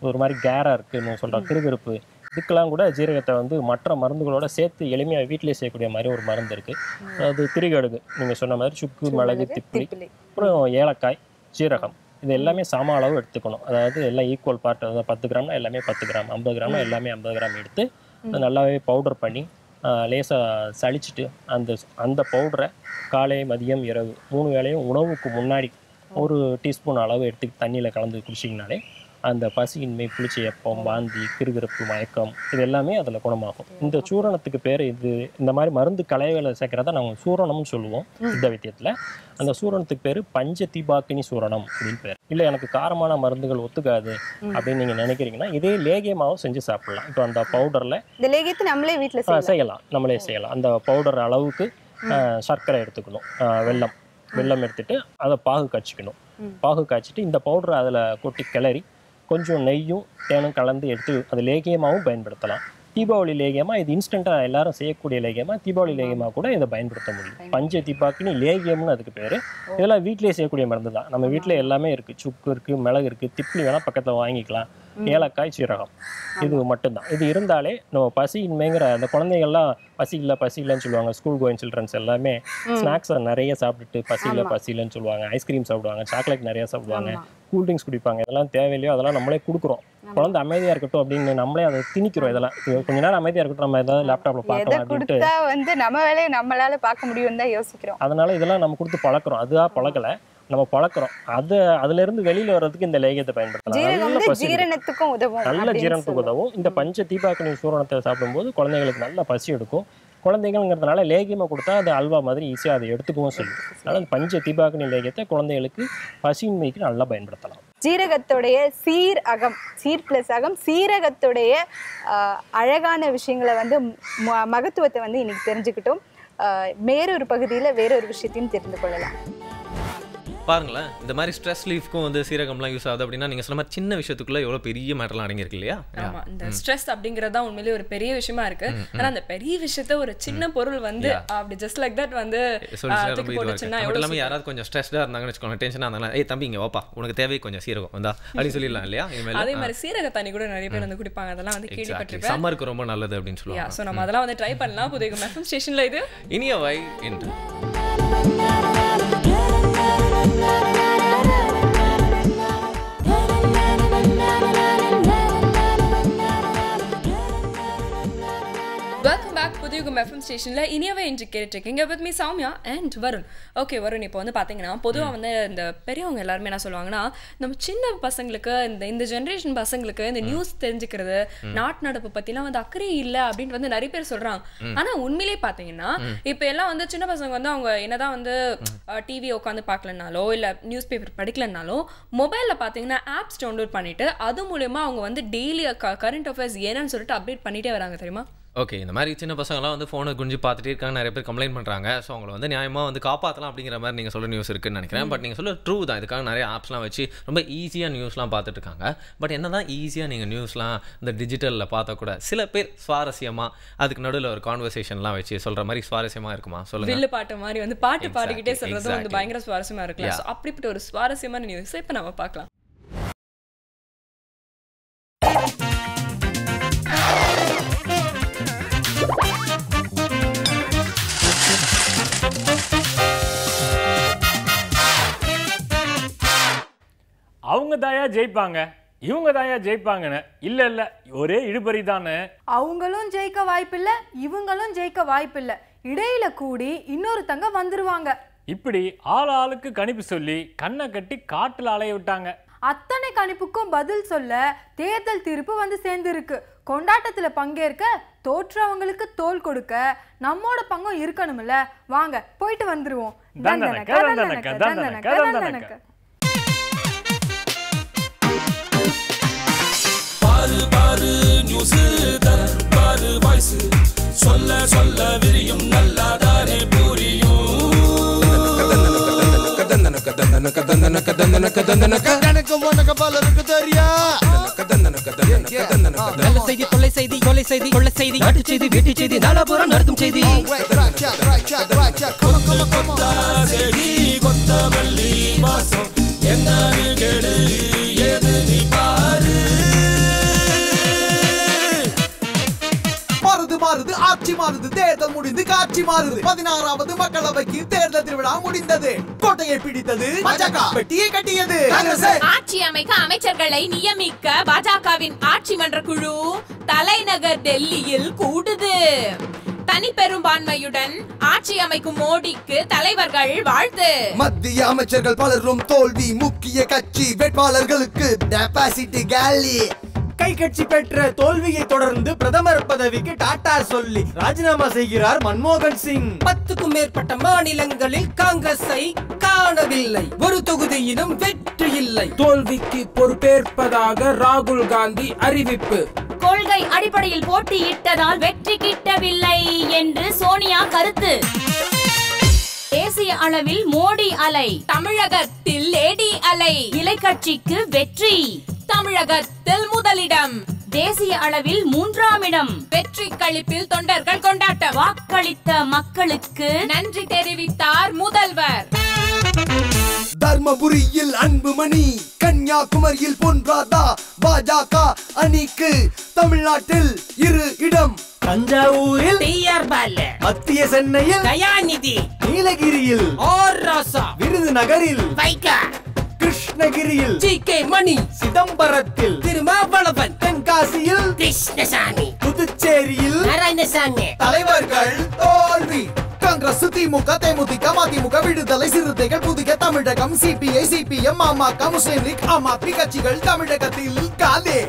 ஒரு மாதிரி கேராக இருக்குன்னு சொல்கிறோம், கிருகிருப்பு, இதுக்கெல்லாம் கூட ஜீரகத்தை வந்து மற்ற மருந்துகளோட சேர்த்து எளிமையாக வீட்டிலே செய்யக்கூடிய மாதிரி ஒரு மருந்து இருக்குது. அதாவது திரிகடுகு, நீங்கள் சொன்ன மாதிரி சுக்கு, மிளகு, திப்பிலி, அப்புறம் ஏலக்காய், ஜீரகம், இது எல்லாமே சம அளவு எடுத்துக்கணும். அதாவது எல்லாம் ஈக்குவல் பார்ட், அதாவது 10 கிராம்னா எல்லாமே 10 கிராம், 50 கிராம்னா எல்லாமே 50 கிராம் எடுத்து நல்லாவே பவுடர் பண்ணி லேசாக சளிச்சிட்டு அந்த பவுடரை காலை, மதியம், இரவு 3 வேளையும் உணவுக்கு முன்னாடி 1 டீஸ்பூன் அளவு எடுத்து தண்ணியில் கலந்து குடிச்சிங்கனாலே அந்த பசியின்மை, புளிச்ச எப்பம், வாந்தி, கிருகிருப்பு, மயக்கம் இது எல்லாமே அதில் குணமாகும். இந்த சூரணத்துக்கு பேர், இது இந்த மாதிரி மருந்து கலைகளை சேர்க்குறத நாங்கள் சூரணம்னு சொல்லுவோம் சித்த வைத்தியத்தில். அந்த சூரணத்துக்கு பேர் பஞ்ச தீபாக்கினி சூரணம் அப்படின்னு பேர். இல்லை எனக்கு காரமான மருந்துகள் ஒத்துக்காது அப்படின்னு நீங்கள் நினைக்கிறீங்கன்னா இதே லேகியமாகவும் செஞ்சு சாப்பிடலாம். இப்போ அந்த பவுடரில் இந்த லேகியத்தை நம்மளே வீட்டில் செய்யலாம், நம்மளே செய்யலாம். அந்த பவுடர் அளவுக்கு சர்க்கரை எடுத்துக்கணும், வெல்லம் எடுத்துட்டு அதை பாகு காய்ச்சிக்கணும். பாகு காய்ச்சிட்டு இந்த பவுடரை அதில் கொட்டி கிளறி கொஞ்சம் நெய்யும் தேனும் கலந்து எடுத்து அது லேகியமாகவும் பயன்படுத்தலாம். தீபாவளி லேகியமாக, இது இன்ஸ்டண்ட்டாக எல்லாரும் செய்யக்கூடிய லேகியமாக, தீபாவளி லேகியமாக கூட இதை பயன்படுத்த முடியும். பஞ்ச தீபாக்கினி லேகியம்னு அதுக்கு பேர். இதெல்லாம் வீட்டிலே செய்யக்கூடிய மருந்து தான். நம்ம வீட்டில் எல்லாமே இருக்குது, சுக்கு இருக்குது, மிளகு இருக்குது, திப்பிலி வேணால் பக்கத்தில் வாங்கிக்கலாம், ஏலக்காய், சீரகம், இது மட்டும்தான். இது இருந்தாலே நம்ம பசியின்மைங்கிற அந்த குழந்தைகள்லாம் பசி இல்லைன்னு சொல்லுவாங்க. ஸ்கூல் கோயிங் சில்ட்ரன்ஸ் எல்லாமே ஸ்நாக்ஸை நிறைய சாப்பிட்டுட்டு பசி இல்லைன்னு சொல்லுவாங்க. ஐஸ்கிரீம் சாப்பிடுவாங்க, சாக்லேட் நிறையா சாப்பிடுவாங்க, கூல்ட்ரிங்க்ஸ் குடிப்பாங்க. இதெல்லாம் தேவையில்லையோ அதெல்லாம் நம்மளே கொடுக்குறோம். குழந்தை அமைதியாக இருக்கட்டும் அப்படின்னு நம்மளே அதை திணிக்கிறோம். இதெல்லாம் கொஞ்ச நேரம் அமைதியாக இருக்கட்டும், நம்ம ஏதாவது லேப்டாப்பில் பார்க்கலாம் அப்படின்ட்டு வந்து நம்ம வேலையை நம்மளால பார்க்க முடியும் தான் யோசிக்கிறோம். அதனால இதெல்லாம் நம்ம கொடுத்து பழக்கிறோம். அதுதான் பழக்கலை, நம்ம பழக்கிறோம். அதுல இருந்து வெளியில வர்றதுக்கு இந்த லேகியத்தை பயன்படுத்தலாம். நல்ல ஜீரணத்துக்கு உதவும். இந்த பஞ்ச தீபாக்கினி சூரணத்தை சாப்பிடும்போது குழந்தைகளுக்கு நல்ல பசி எடுக்கும். குழந்தைகள்ங்கிறதுனால லேகியமாக கொடுத்தா அது அல்வா மாதிரி ஈஸியாக அதை எடுத்துக்கவும் சொல்லும். அதனால் பஞ்ச தீபாக்கினி லேகியத்தை குழந்தைகளுக்கு பசியின்மைக்கு நல்லா பயன்படுத்தலாம். ஜீரகத்துடைய சீர் பிளஸ் அகம், சீரகத்துடைய அழகான விஷயங்களை வந்து மகத்துவத்தை வந்து இன்னைக்கு தெரிஞ்சுக்கிட்டோம். வேறொரு பகுதியில் வேறொரு விஷயத்தையும் தெரிந்து கொள்ளலாம். பாருங்களேன், இந்த மாதிரி ஸ்ட்ரெஸ் லீஃப்க்கும் வந்து சீரகம்லாம் யூஸ் ஆகுது அப்படின்னா நீங்கள் சொன்ன மாதிரி சின்ன விஷயத்துக்குள்ள எவ்வளோ பெரிய மேட்டர்லாம் அடங்கியிருக்கு இல்லையா? ஆமாம், இந்த ஸ்ட்ரெஸ் அப்படிங்கிறது தான் உண்மையிலேயே ஒரு பெரிய விஷயமா இருக்கு. ஆனால் அந்த பெரிய விஷயத்த ஒரு சின்ன பொருள் வந்து அப்படி ஜஸ்ட் லைக் தட் வந்து எல்லாமே யாராவது கொஞ்சம் ஸ்ட்ரெஸ்டாக இருந்தாங்கன்னு வச்சுக்கோங்க, டென்ஷனாக இருந்தாங்கன்னா தம்பி இங்கே வாப்பா, உனக்கு தேவை கொஞ்சம் சீரகம் வந்தா அப்படின்னு சொல்லிடலாம் இல்லையா? அதே மாதிரி சீரக தண்ணி கூட நிறைய பேர் வந்து குடிப்பாங்க. அதெல்லாம் வந்து கேள்விப்பட்டிருக்கேன். சம்மருக்கு ரொம்ப நல்லது அப்படின்னு சொல்லுவாங்க. ஸோ நம்ம அதெல்லாம் வந்து ட்ரை பண்ணலாம். புதிய எஃப்எம் ஸ்டேஷன்ல இது இனிய வை என்று புதுயுகம் எஃப்எம் ஸ்டேஷன்ல இனியவை என்று கேட்டுருக்கீங்க with me Soumya and Varun. Okay Varun, இப்போ வந்து பாத்தீங்கன்னா பொதுவா வந்து இந்த பெரியவங்க எல்லாருமே என்ன சொல்லுவாங்கன்னா, நம்ம சின்ன பசங்களுக்கு இந்த ஜெனரேஷன் பசங்களுக்கு இந்த நியூஸ் தெரிஞ்சுக்கிறது, நாட்டு நடப்பு பத்திலாம் வந்து அக்கறை இல்ல அப்படின்னு வந்து நிறைய பேர் சொல்றாங்க. ஆனா உண்மையிலே பாத்தீங்கன்னா இப்ப எல்லாம் வந்து சின்ன பசங்க வந்து அவங்க என்னதான் வந்து டிவி உட்காந்து பார்க்கலனாலோ இல்ல நியூஸ் பேப்பர் படிக்கலனாலோ மொபைல்ல பாத்தீங்கன்னா ஆப்ஸ் டவுன்லோட் பண்ணிட்டு அது மூலமா அவங்க வந்து டெய்லி கரண்ட் அஃபேர்ஸ் என்னன்னு சொல்லிட்டு அப்டேட் பண்ணிட்டே வராங்க தெரியுமா. ஓகே, இந்த மாதிரி சின்ன பசங்களாம் வந்து ஃபோனை குஞ்சு பார்த்துட்டே இருக்காங்க, நிறைய பேர் கம்ப்ளைண்ட் பண்ணுறாங்க. ஸோ அவங்களை வந்து நியாயமாக வந்து காப்பாற்றலாம் அப்படிங்கிற மாதிரி நீங்கள் சொல்ல நியூஸ் இருக்குன்னு நினைக்கிறேன். பட் நீங்கள் சொல்ல ட்ரூ தான். இதுக்காக நிறைய ஆப்ஸ்லாம் வச்சு ரொம்ப ஈஸியாக நியூஸ்லாம் பார்த்துட்டு இருக்காங்க. பட் என்ன தான் ஈஸியாக நீங்கள் நியூஸ்லாம் இந்த டிஜிட்டலில் பார்த்தா கூட சில பேர் சுவாரஸ்யமாக அதுக்கு நடுவில் ஒரு கான்வர்சேஷன்லாம் வச்சு சொல்கிற மாதிரி சுவாரஸ்யமாக இருக்குமா சொல்லுங்கள். வில்லு பாட்டு மாதிரி வந்து பாட்டு பாடிக்கிட்டே சொல்கிறதும் வந்து பயங்கர சுவாரஸ்யமாக இருக்குல்ல. ஸோ அப்படிப்பட்ட ஒரு சுவாரஸ்யமான நியூஸ் இப்போ நம்ம பார்க்கலாம். அவங்க தாயா ஜெயிப்பாங்க, இவங்க தாயா ஜெயிப்பாங்கன்னு இல்ல ஒரே இழுபறி தானே. அவங்களும் ஜெயிக்க வாய்ப்பில்ல, இவங்களும் ஜெயிக்க வாய்ப்பில்ல, இடையில கூடி இன்னொருத்தங்க வந்துருவாங்க. இப்படி ஆளுக்கு கணிப்பு சொல்லி கண்ணை கட்டி காட்டுல அலைய விட்டாங்க. அத்தனை கணிப்புக்கும் பதில் சொல்ல தேர்தல் தீர்ப்பு வந்து சேர்ந்துருக்கு. கொண்டாட்டத்துல பங்கேற்க தோற்றவங்களுக்கு தோல் கொடுக்க நம்மோட பங்கும் இருக்கணும்ல. வாங்க போயிட்டு வந்துருவோம். பாரு நியூஸ் பாரு வாய்ஸ் சொல்ல சொல்ல விரியும் நல்லாதானே புரியும். பலருக்கு தெரியா நல்ல செய்தி கொள்ளை செய்தி கொள்ளை செய்தி கொள்ளை செய்தி நாட்டு செய்தி வீட்டு செய்தி நாலாபுரம் நடக்கும் செய்தி. கொத்தமல்லி வாசம் என்னன்னு கேடு ஏது நீ பாரு. மாறுது ஆட்சி மாறுது, தேர்தல் முடிந்து காட்சி மாறுது. 16வது மக்களவைக்கு தேர்தல் திருவிழா முடிந்தது. கோட்டையை பிடித்தது பாஜக, வெட்டியை கட்டியது காங்கிரஸ். ஆட்சி அமைக்க அமைச்சர்களை நியமிக்க பாஜகவின் ஆட்சி மன்ற குழு தலைநகர் டெல்லியில் கூடுது. தனி பெரும்பான்மையுடன் ஆட்சி அமைக்கும் மோடிக்கு தலைவர்கள் வாழ்த்து. மத்திய அமைச்சர்கள் பலரும் தோல்வி, முக்கிய கட்சி வேட்பாளர்களுக்கு டெபாசிட் காலி. கை கட்சி பெற்ற தோல்வியை தொடர்ந்து பிரதமர் பதவிக்கு டாடா சொல்லி ராஜினாமா செய்கிறார் மன்மோகன் சிங். 10க்கும் மேற்பட்ட மாநிலங்களில் காங்கிரஸை காணவில்லை, ஒரு தொகுதியிலும் வெற்றி இல்லை. தோல்விக்கு பொறுப்பேற்பதாக ராகுல் காந்தி அறிவிப்பு. கொள்கை அடிப்படையில் போட்டியிட்டதால் வெற்றி கிட்டவில்லை என்று சோனியா கருத்து. தேசிய அளவில் மோடி அலை, தமிழகத்தில் லேடி அலை. இலை கட்சிக்கு வெற்றி, தமிழகத்தில் முதலிடம், தேசிய அளவில் 3ஆம் இடம். வெற்றி களிப்பில் தொண்டர்கள் கொண்டாட்டம். வாக்களித்த மக்களுக்கு நன்றி தெரிவித்தார் முதல்வர். தர்மபுரியில் அன்புமணி, கன்னியாகுமரியில் பொன் ராதா. பாஜக அணிக்கு தமிழ்நாட்டில் 2 இடம். தஞ்சாவூரில் டிஆர் பாலு, மத்திய சென்னையில் தயாநிதி, நீலகிரியில் ஆர் ராசா, விருதுநகரில் வைகா, கிருஷ்ணகிரியில் ஜி.கே. மணி, சிதம்பரத்தில் திருமாவளவன், தென்காசியில் கிருஷ்ணசாமி, புதுச்சேரியில் நாராயணசாமி. தலைவர்கள் தோல்வி. காங்கிரஸ், திமுக, தேமுதிக, மதிமுக, விடுதலை சிறுத்தைகள், புதிய தமிழகம், சிபிஐ, சிபிஎம், அமக, முஸ்லிம் லீக், ஆம் ஆத்மி கட்சிகள் தமிழகத்தில் காலே.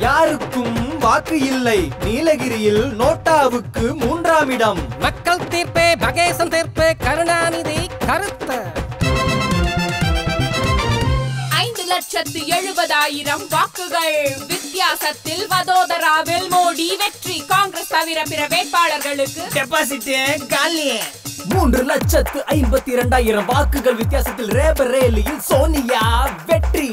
யாருக்கும் வாக்கு இல்லை. நீலகிரியில் நோட்டாவுக்கு 3ஆம் இடம். மக்கள் தீர்ப்பே மகேசன் தீர்ப்பே, கருணாநிதி கருத்து. 5,70,000 வாக்குகள் வித்தியாசத்தில் வதோதராவில் மோடி வெற்றி. காங்கிரஸ் தவிர பிற வேட்பாளர்களுக்கு டெபாசிட் காலி. 3,52,000 வாக்குகள் வித்தியாசத்தில் ரேபரேலியில் சோனியா வெற்றி.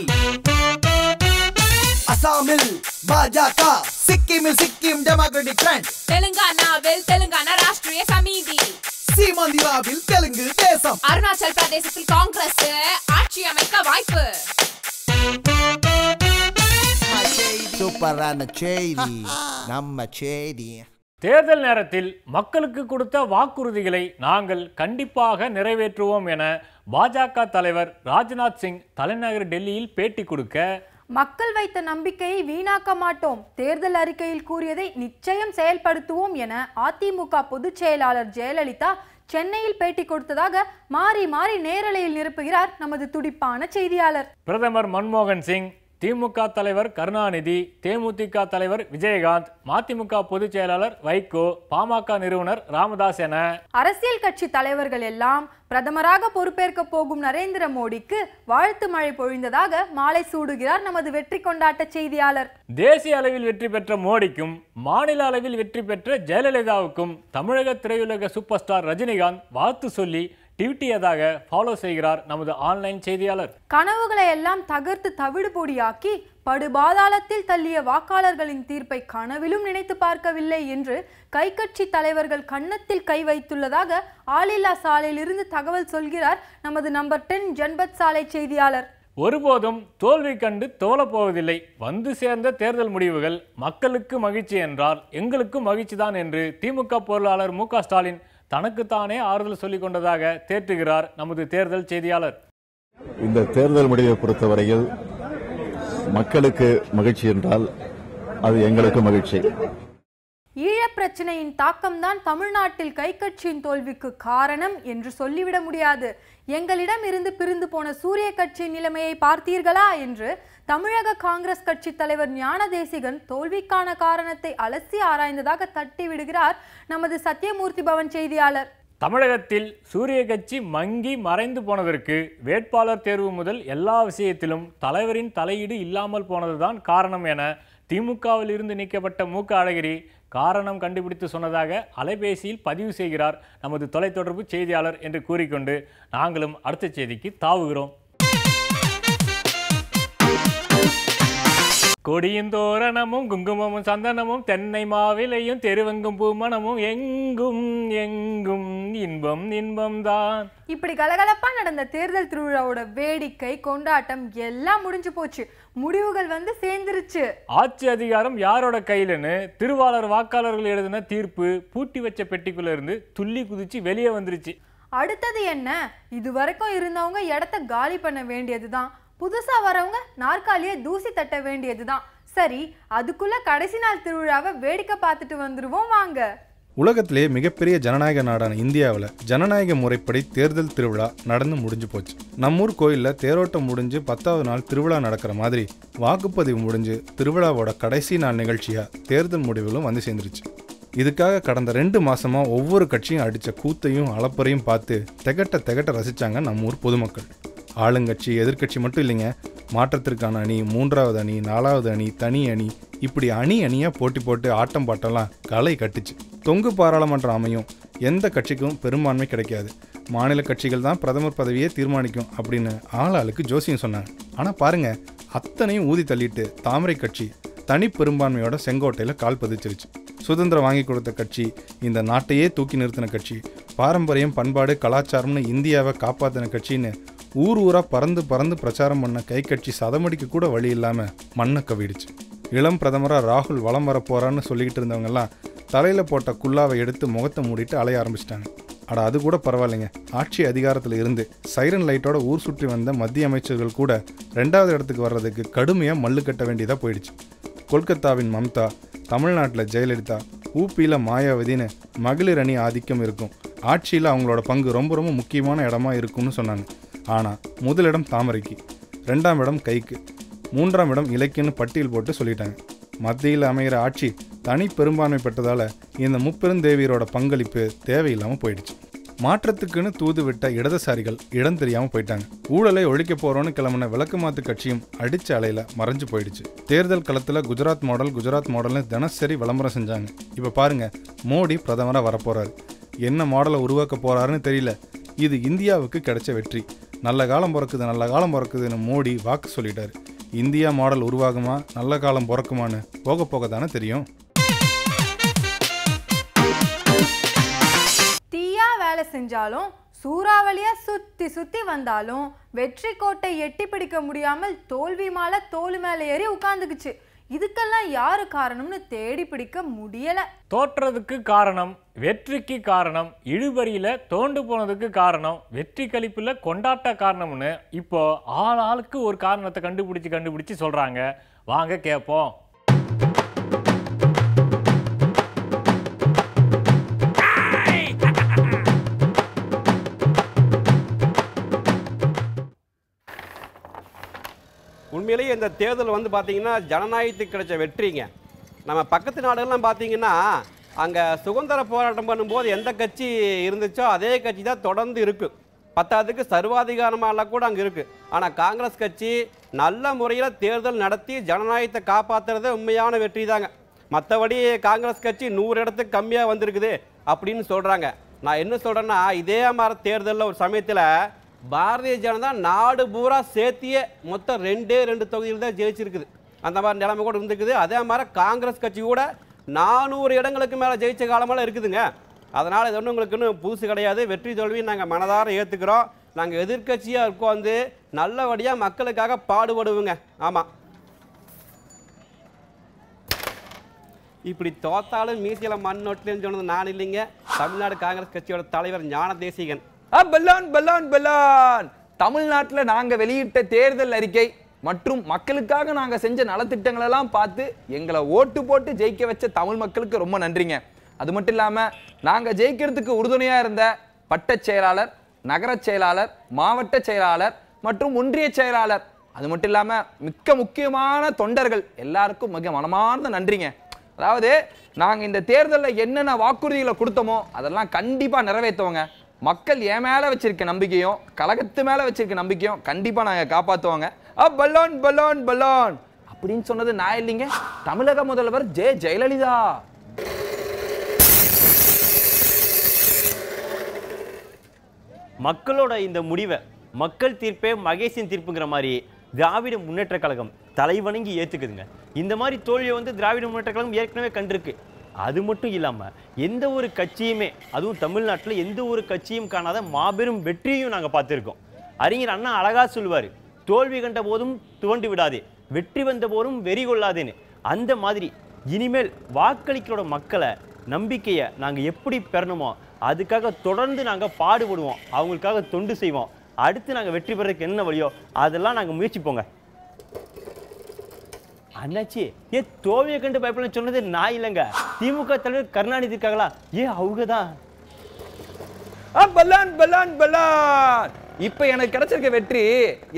அசாமில் பாஜக, சிக்கிமில் சிக்கிம் டெமோக்ராட்டிக் ஃப்ரண்ட், தெலுங்கானாவில் தெலுங்கானா ராஷ்டிரிய சமிதி, சீமாந்திராவில் தெலுங்கு தேசம், அருணாச்சல் பிரதேசத்தில் காங்கிரஸ் ஆட்சி அமைக்க வாய்ப்பு. சூப்பரான செய்தி, நம்ம செய்தி. தேர்தல் நேரத்தில் மக்களுக்கு கொடுத்த வாக்குறுதிகளை நாங்கள் கண்டிப்பாக நிறைவேற்றுவோம் என பாஜக தலைவர் ராஜ்நாத் சிங் தலைநகர் டெல்லியில் பேட்டி கொடுக்க மக்கள் வைத்த நம்பிக்கையை வீணாக்க மாட்டோம், தேர்தல் அறிக்கையில் கூறியதை நிச்சயம் செயல்படுத்துவோம் என அதிமுக பொதுச் செயலாளர் ஜெயலலிதா சென்னையில் பேட்டி கொடுத்ததாக மாறி மாறி நேரலையில் நிரப்புகிறார் நமது துடிப்பான செய்தியாளர். பிரதமர் மன்மோகன் சிங், திமுக தலைவர் கருணாநிதி, தேமுதிக தலைவர் விஜயகாந்த், மதிமுக பொதுச் செயலாளர் வைகோ, பாமக நிறுவனர் ராமதாஸ் என அரசியல் கட்சி தலைவர்கள் எல்லாம் பிரதமராக பொறுப்பேற்க போகும் நரேந்திர மோடிக்கு வாழ்த்து மழை பொழிந்ததாக மாலை சூடுகிறார் நமது வெற்றி கொண்டாட்ட செய்தியாளர். தேசிய அளவில் வெற்றி பெற்ற மோடிக்கும் மாநில அளவில் வெற்றி பெற்ற ஜெயலலிதாவுக்கும் தமிழக திரையுலக சூப்பர் ஸ்டார் ரஜினிகாந்த் வாழ்த்து சொல்லி டிவிட்டியதாக ஃபாலோ செய்கிறார் நமது ஆன்லைன் செய்தியாளர். கனவுகளை எல்லாம் தகர்த்து தவிடு பொடியாக்கி படுபாதாளத்தில் தள்ளிய வாக்காளர்களின் தீர்ப்பை கனவிலும் நினைத்து பார்க்கவில்லை என்று கைக்கட்சி தலைவர்கள் கன்னத்தில் கை வைத்துள்ளதாக ஆளில்லா சாலையிலிருந்து தகவல் சொல்கிறார் நமது நம்பர் 10 ஜன்பத் சாலை செய்தியாளர். ஒருபோதும் தோல்வி கண்டு தோலப்போவதில்லை. வந்து சேர்ந்த தேர்தல் முடிவுகள் மக்களுக்கு மகிழ்ச்சி என்றால் எங்களுக்கும் மகிழ்ச்சிதான் என்று திமுக பொருளாளர் மு.க. ஸ்டாலின் தனக்குத்தானே ஆறுதல் சொல்லிக் கொண்டதாக தேற்றுகிறார் நமது தேர்தல் செய்தியாளர். இந்த தேர்தல் முடிவை பொறுத்தவரையில் மக்களுக்கு மகிழ்ச்சி என்றால் அது எங்களுக்கு மகிழ்ச்சி. ஈழப் பிரச்சனையின் தாக்கம்தான் தமிழ்நாட்டில் கைக்கட்சியின் தோல்விக்கு காரணம் என்று சொல்லிவிட முடியாது. எங்களிடம் இருந்து பிரிந்து போன சூரிய கட்சியின் நிலைமையை பார்த்தீர்களா என்று தமிழக காங்கிரஸ் கட்சி தலைவர் ஞான தேசிகன் தோல்விக்கான காரணத்தை அலசி ஆராய்ந்ததாக தட்டி விடுகிறார் நமது சத்தியமூர்த்தி பவன் செய்தியாளர். தமிழகத்தில் சூரிய கட்சி மங்கி மறைந்து போனதற்கு வேட்பாளர் தேர்வு முதல் எல்லா விஷயத்திலும் தலைவரின் தலையீடு இல்லாமல் போனதுதான் காரணம் என திமுகவில் இருந்து நீக்கப்பட்ட மு.க. அழகிரி காரணம் கண்டுபிடித்து சொன்னதாக அலைபேசியில் பதிவு செய்கிறார் நமது தொலைத்தொடர்பு செய்தியாளர் என்று கூறிக்கொண்டு நாங்களும் அடுத்த செய்திக்கு தாவுகிறோம். கொடியின் தோரணமும் குங்குமமும் சந்தனமும் தென்னை மாவிலையும் தெருவெங்கும் பூமணமும் எங்கும் எங்கும் இன்பம் இன்பம் தான். இப்படி கலகலப்பா நடந்த தேர்தல் திருவிழாவோட வேடிக்கை கொண்டாட்டம் எல்லாம் முடிஞ்சு போச்சு. முடிவுகள் வந்து சேர்ந்துருச்சு. ஆட்சி அதிகாரம் யாரோட கையிலன்னு திருவாளர் வாக்காளர்கள் எழுதின தீர்ப்பு பூட்டி வச்ச பெட்டிக்குள்ள இருந்து துள்ளி குதிச்சு வெளியே வந்துருச்சு. அடுத்தது என்ன? இதுவரைக்கும் இருந்தவங்க இடத்த காலி பண்ண வேண்டியதுதான். புதுசா வரவங்க நாற்காலியை தூசி தட்ட வேண்டியதுதான். சரி, அதுக்குள்ள கடைசி நாள் திருவிழாவை வேடிக்கை பார்த்துட்டு வந்துருவோம் வாங்க. உலகத்திலே மிகப்பெரிய ஜனநாயக நாடான இந்தியாவில் ஜனநாயக முறைப்படி தேர்தல் திருவிழா நடந்து முடிஞ்சு போச்சு. நம்மூர் கோயிலில் தேரோட்டம் முடிஞ்சு 10வது நாள் திருவிழா நடக்கிற மாதிரி வாக்குப்பதிவு முடிஞ்சு திருவிழாவோட கடைசி நாள் நிகழ்ச்சியாக தேர்தல் முடிவுகளும் வந்து சேர்ந்துருச்சு. இதுக்காக கடந்த 2 மாசமா ஒவ்வொரு கட்சியும் அடித்த கூத்தையும் அளப்பறையும் பார்த்து திகட்ட ரசித்தாங்க நம்மூர் பொதுமக்கள். ஆளுங்கட்சி எதிர்கட்சி மட்டும் இல்லைங்க, மாற்றத்திற்கான அணி, 3வது அணி, 4வது அணி, தனி அணி, இப்படி அணியாக போட்டி போட்டு ஆட்டம் பாட்டெல்லாம் களை கட்டுச்சு. தொங்கு பாராளுமன்றம் அமையும், எந்த கட்சிக்கும் பெரும்பான்மை கிடைக்காது, மாநில கட்சிகள் தான் பிரதமர் பதவியே தீர்மானிக்கும் அப்படின்னு ஆளாளுக்கு ஜோசியம் சொன்னாங்க. ஆனால் பாருங்க, அத்தனையும் ஊதி தள்ளிட்டு தாமரை கட்சி தனி பெரும்பான்மையோட செங்கோட்டையில் கால் பதிச்சிருச்சு. சுதந்திரம் வாங்கி கொடுத்த கட்சி, இந்த நாட்டையே தூக்கி நிறுத்தின கட்சி, பாரம்பரியம் பண்பாடு கலாச்சாரம்னு இந்தியாவை காப்பாற்றின கட்சின்னு ஊர் ஊராக பறந்து பிரச்சாரம் பண்ண கை கட்சி சதமடிக்கு கூட வழி இல்லாமல் மண்ணை கவிடுச்சு. இளம் பிரதமராக ராகுல் வலம் வரப்போறான்னு சொல்லிக்கிட்டு இருந்தவங்கெல்லாம் தலையில் போட்ட குல்லாவை எடுத்து முகத்தை மூடிட்டு அலைய ஆரம்பிச்சிட்டாங்க. அட அது கூட பரவாயில்லைங்க, ஆட்சி அதிகாரத்தில் இருந்து சைரன் லைட்டோட ஊர் சுற்றி வந்த மத்திய அமைச்சர்கள் கூட 2வது இடத்துக்கு வர்றதுக்கு கடுமையாக மல்லு கட்ட வேண்டியதாக போயிடுச்சு. கொல்கத்தாவின் மம்தா, தமிழ்நாட்டில் ஜெயலலிதா, ஊபியில் மாயாவதின்னு மகளிர் அணி ஆதிக்கம் இருக்கும், ஆட்சியில் அவங்களோட பங்கு ரொம்ப ரொம்ப முக்கியமான இடமா இருக்கும்னு சொன்னாங்க. ஆனால் முதலிடம் தாமரைக்கு, 2ஆம் இடம் கைக்கு, 3ஆம் இடம் இலக்கியன்னு பட்டியல் போட்டு சொல்லிட்டாங்க. மத்தியில் அமைகிற ஆட்சி தனி பெரும்பான்மை பெற்றதால் இந்த முப்பெருந்தேவியரோட பங்களிப்பு தேவையில்லாமல் போயிடுச்சு. மாற்றத்துக்குன்னு தூது விட்ட இடதுசாரிகள் இடம் தெரியாமல் போயிட்டாங்க. ஊழலை ஒழிக்க போகிறோன்னு கிளம்பின விளக்குமாத்து கட்சியும் அடித்த அலையில் மறைஞ்சு போயிடுச்சு. தேர்தல் களத்தில் குஜராத் மாடல்னு தினசரி விளம்பரம் செஞ்சாங்க. இப்போ பாருங்க, மோடி பிரதமராக வரப்போகிறாரு. என்ன மாடலை உருவாக்க போகிறாருன்னு தெரியல. இது இந்தியாவுக்கு கிடைச்ச வெற்றி. நல்ல காலம் பிறக்குதுன்னு மோடி வாக்கு சொல்லிட்டாரு. இந்தியா மாடல் உருவாகுமா, நல்ல காலம் பிறக்குமான்னு போக தானே தெரியும். தீயா வேலை செஞ்சாலும் சூறாவளியா சுத்தி வந்தாலும் வெற்றி கோட்டை எட்டி பிடிக்க முடியாமல் தோல்வி மாலை தோல் மேலே ஏறி உட்கார்ந்துக்குச்சு. இதுக்கெல்லாம் யாரு காரணம்னு தேடி பிடிக்க முடியல. தோற்றதுக்கு காரணம், வெற்றிக்கு காரணம், இழுபறியில தோண்டு போனதுக்கு காரணம், வெற்றி கழிப்புல கொண்டாட்ட காரணம்னு இப்போ ஆளுக்கு ஒரு காரணத்தை கண்டுபிடிச்சு சொல்றாங்க. வாங்க கேட்போம். உண்மையிலேயே இந்த தேர்தல் வந்து பார்த்தீங்கன்னா ஜனநாயகத்துக்கு கிடைச்ச வெற்றிங்க. நம்ம பக்கத்து நாடுகள்லாம் பார்த்தீங்கன்னா அங்கே சுதந்திர போராட்டம் பண்ணும்போது எந்த கட்சி இருந்துச்சோ அதே கட்சி தான் தொடர்ந்து இருக்குது. பத்தாவதுக்கு சர்வாதிகாரமாலாம் கூட அங்கே இருக்குது. ஆனால் காங்கிரஸ் கட்சி நல்ல முறையில் தேர்தல் நடத்தி ஜனநாயகத்தை காப்பாற்றுறதே உண்மையான வெற்றி தாங்க. மற்றபடி காங்கிரஸ் கட்சி 100 இடத்துக்கு கம்மியாக வந்திருக்குது அப்படின்னு சொல்கிறாங்க. நான் என்ன சொல்கிறேன்னா, இதே மாதிரி தேர்தலில் ஒரு சமயத்தில் பாரதிய ஜனதா நாடு பூரா சேர்த்தியே மொத்தம் 2 தொகுதியில் தான் ஜெயிச்சிருக்குது. அந்த மாதிரி நிலைமை கூட இருந்துக்குது. அதே மாதிரி காங்கிரஸ் கட்சி கூட 400 இடங்களுக்கு மேலே ஜெயிச்ச காலமெல்லாம் இருக்குதுங்க. அதனால் இது ஒன்றும் உங்களுக்கு இன்னும் புதுசு கிடையாது. வெற்றி தோல்வியை நாங்கள் மனதார ஏற்றுக்கிறோம். நாங்கள் எதிர்கட்சியாக இருக்கோம், வந்து நல்லபடியாக மக்களுக்காக பாடுபடுவோங்க. ஆமாம், இப்படி தோத்தாலும் மீசியில் மண் நோட்டிலேன்னு சொன்னது நான் இல்லைங்க, தமிழ்நாடு காங்கிரஸ் கட்சியோட தலைவர் ஞான தேசிகன். தமிழ்நாட்டில் நாங்க வெளியிட்ட தேர்தல் அறிக்கை மற்றும் மக்களுக்காக நாங்க செஞ்ச நலத்திட்டங்கள் எல்லாம் பார்த்து எங்களை ஓட்டு போட்டு ஜெயிக்க வச்ச தமிழ் மக்களுக்கு ரொம்ப நன்றிங்க. அது மட்டும் இல்லாம நாங்க ஜெயிக்கிறதுக்கு உறுதுணையா இருந்த வட்டச் செயலாளர், நகர செயலாளர், மாவட்ட செயலாளர் மற்றும் ஒன்றிய செயலாளர், அது மட்டும் இல்லாம மிக்க முக்கியமான தொண்டர்கள் எல்லாருக்கும் மிக மனமார்ந்த நன்றிங்க. அதாவது நாங்க இந்த தேர்தலில் என்னென்ன வாக்குறுதிகளை கொடுத்தோமோ அதெல்லாம் கண்டிப்பா நிறைவேற்றுவோங்க. மக்கள் என் மேல வச்சிருக்க நம்பிக்கையும் கழகத்து மேல வச்சிருக்க நம்பிக்கையும் கண்டிப்பா நாங்க காப்பாத்துவாங்க. பலோன் பலோன் பலோன் அப்படின்னு சொன்னது நான் இல்லைங்க, தமிழக முதல்வர் ஜெயலலிதா. மக்களோட இந்த முடிவை மக்கள் தீர்ப்பே மகேஷின் தீர்ப்புங்கிற மாதிரி திராவிட முன்னேற்ற கழகம் தலைவணங்கி ஏற்றுக்குதுங்க. இந்த மாதிரி தோல்வியை வந்து திராவிட முன்னேற்ற கழகம் ஏற்கனவே கண்டிருக்கு. அது மட்டும் இல்லாமல் எந்த ஒரு கட்சியுமே, அதுவும் தமிழ்நாட்டில் எந்த ஒரு கட்சியும் காணாத மாபெரும் வெற்றியையும் நாங்கள் பார்த்துருக்கோம். அறிஞர் அண்ணா அழகா சொல்லுவார், தோல்வி கண்ட போதும் துவண்டு விடாதே, வெற்றி வந்த போதும் வெறி கொள்ளாதேன்னு. அந்த மாதிரி இனிமேல் வாக்களிக்கிறோட மக்களை நம்பிக்கையை நாங்கள் எப்படி பெறணுமோ அதுக்காக தொடர்ந்து நாங்கள் பாடுபடுவோம், அவங்களுக்காக தொண்டு செய்வோம். அடுத்து நாங்கள் வெற்றி பெறதுக்கு என்ன வழியோ அதெல்லாம் நாங்கள் முயற்சிப்போங்க. அண்ணாச்சி, தோல்வியை கண்டு பயப்படணும்னு சொன்னது நான் இல்லைங்க, திமுக தலைவர் கருணாநிதி இருக்காங்களா, அவங்க தான். இப்ப எனக்கு கிடைச்சிருக்க வெற்றி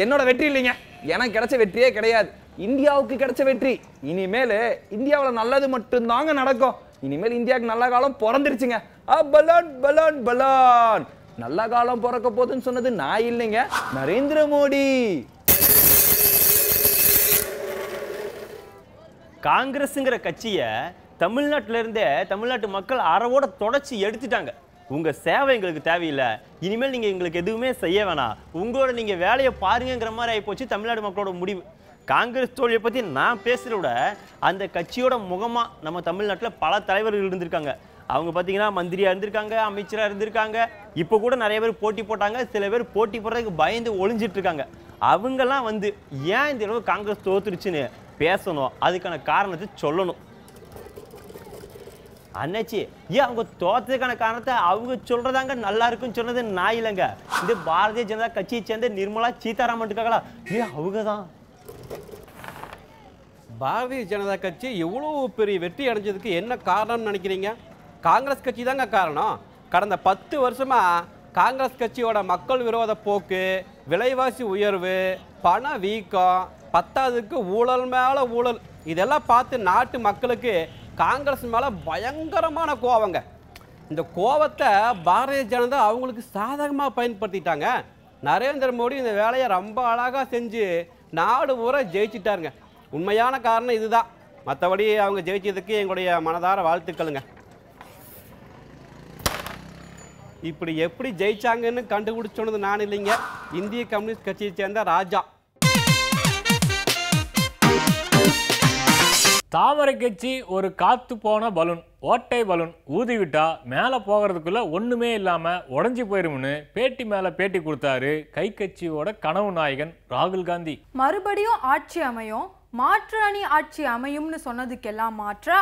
என்னோட வெற்றி இல்லைங்க, எனக்கு கிடைச்ச வெற்றியே கிடையாது, இந்தியாவுக்கு கிடைச்ச வெற்றி. இனிமேல் இந்தியாவில் நல்லது மட்டும்தாங்க நடக்கும். இனிமேல் இந்தியாவுக்கு நல்ல காலம் பிறந்துருச்சுங்க. Balloon balloon balloon. நல்ல காலம் பிறக்க போதுன்னு சொன்னது நான் இல்லைங்க, நரேந்திர மோடி. காங்கிரஸுங்கிற கட்சியை தமிழ்நாட்டிலிருந்தே தமிழ்நாட்டு மக்கள் அறவோட தொடச்சி எடுத்துட்டாங்க. உங்கள் சேவை எங்களுக்கு தேவையில்லை, இனிமேல் நீங்கள் எங்களுக்கு எதுவுமே செய்ய வேணாம், உங்களோட நீங்கள் வேலையை பாருங்கிற மாதிரி ஆகிப்போச்சு தமிழ்நாடு மக்களோட முடிவு. காங்கிரஸ் தோல்வியை பற்றி நான் பேசுகிறத விட அந்த கட்சியோட முகமாக நம்ம தமிழ்நாட்டில் பல தலைவர்கள் இருந்திருக்காங்க. அவங்க பார்த்தீங்கன்னா மந்திரியாக இருந்திருக்காங்க, அமைச்சராக இருந்திருக்காங்க, இப்போ கூட நிறைய பேர் போட்டி போட்டாங்க, சில பேர் போட்டி போடுறதுக்கு பயந்து ஒளிஞ்சிட்டு இருக்காங்க. அவங்கெல்லாம் வந்து ஏன் இந்த அளவு காங்கிரஸ் தோத்துருச்சுன்னு பேசணும், அதுக்கான காரணத்தை சொல்லணும். அண்ணாச்சி, அவங்க தோத்ததுக்கான காரணத்தை அவங்க சொல்றதாங்க நல்லா இருக்குன்னு சொன்னது நான் இல்லைங்க, இந்த பாரதிய ஜனதா கட்சியை சேர்ந்த நிர்மலா சீதாராமன் இருக்காங்களா, அவங்க தான். பாரதிய ஜனதா கட்சி எவ்வளோ பெரிய வெற்றி அடைஞ்சதுக்கு என்ன காரணம்னு நினைக்கிறீங்க? காங்கிரஸ் கட்சி தாங்க காரணம். கடந்த 10 வருஷமாக காங்கிரஸ் கட்சியோட மக்கள் விரோத போக்கு, விலைவாசி உயர்வு, பண வீக்கம், பத்தாவதுக்கு ஊழல் மேலே ஊழல், இதெல்லாம் பார்த்து நாட்டு மக்களுக்கு காங்கிரஸ் மேலே பயங்கரமான கோவங்க. இந்த கோவத்தை பாரதிய ஜனதா அவங்களுக்கு சாதகமாக பயன்படுத்திட்டாங்க. நரேந்திர மோடி இந்த வேலையை ரொம்ப அழகாக செஞ்சு நாடு பூரா ஜெயிச்சிட்டாருங்க. உண்மையான காரணம் இதுதான். மற்றபடி அவங்க ஜெயிச்சதுக்கு எங்களுடைய மனதார வாழ்த்துக்களுங்க. இப்படி எப்படி ஜெயிச்சாங்கன்னு கண்டுபிடிச்சோன்னது நான் இல்லைங்க, இந்திய கம்யூனிஸ்ட் கட்சியை சேர்ந்த ராஜா. தாமரை கட்சி ஒரு காத்து போன பலூன், ஓட்டை பலூன் ஊதிவிட்டா மேலே போகிறதுக்குள்ள ஒன்றுமே இல்லாமல் உடஞ்சி போயிரும்னு பேட்டி மேலே பேட்டி கொடுத்தாரு கை கட்சியோட கனவு நாயகன் ராகுல் காந்தி. மறுபடியும் ஆட்சி அமையும், மாற்று அணி ஆட்சி அமையும்னு சொன்னதுக்கெல்லாம் மாற்றா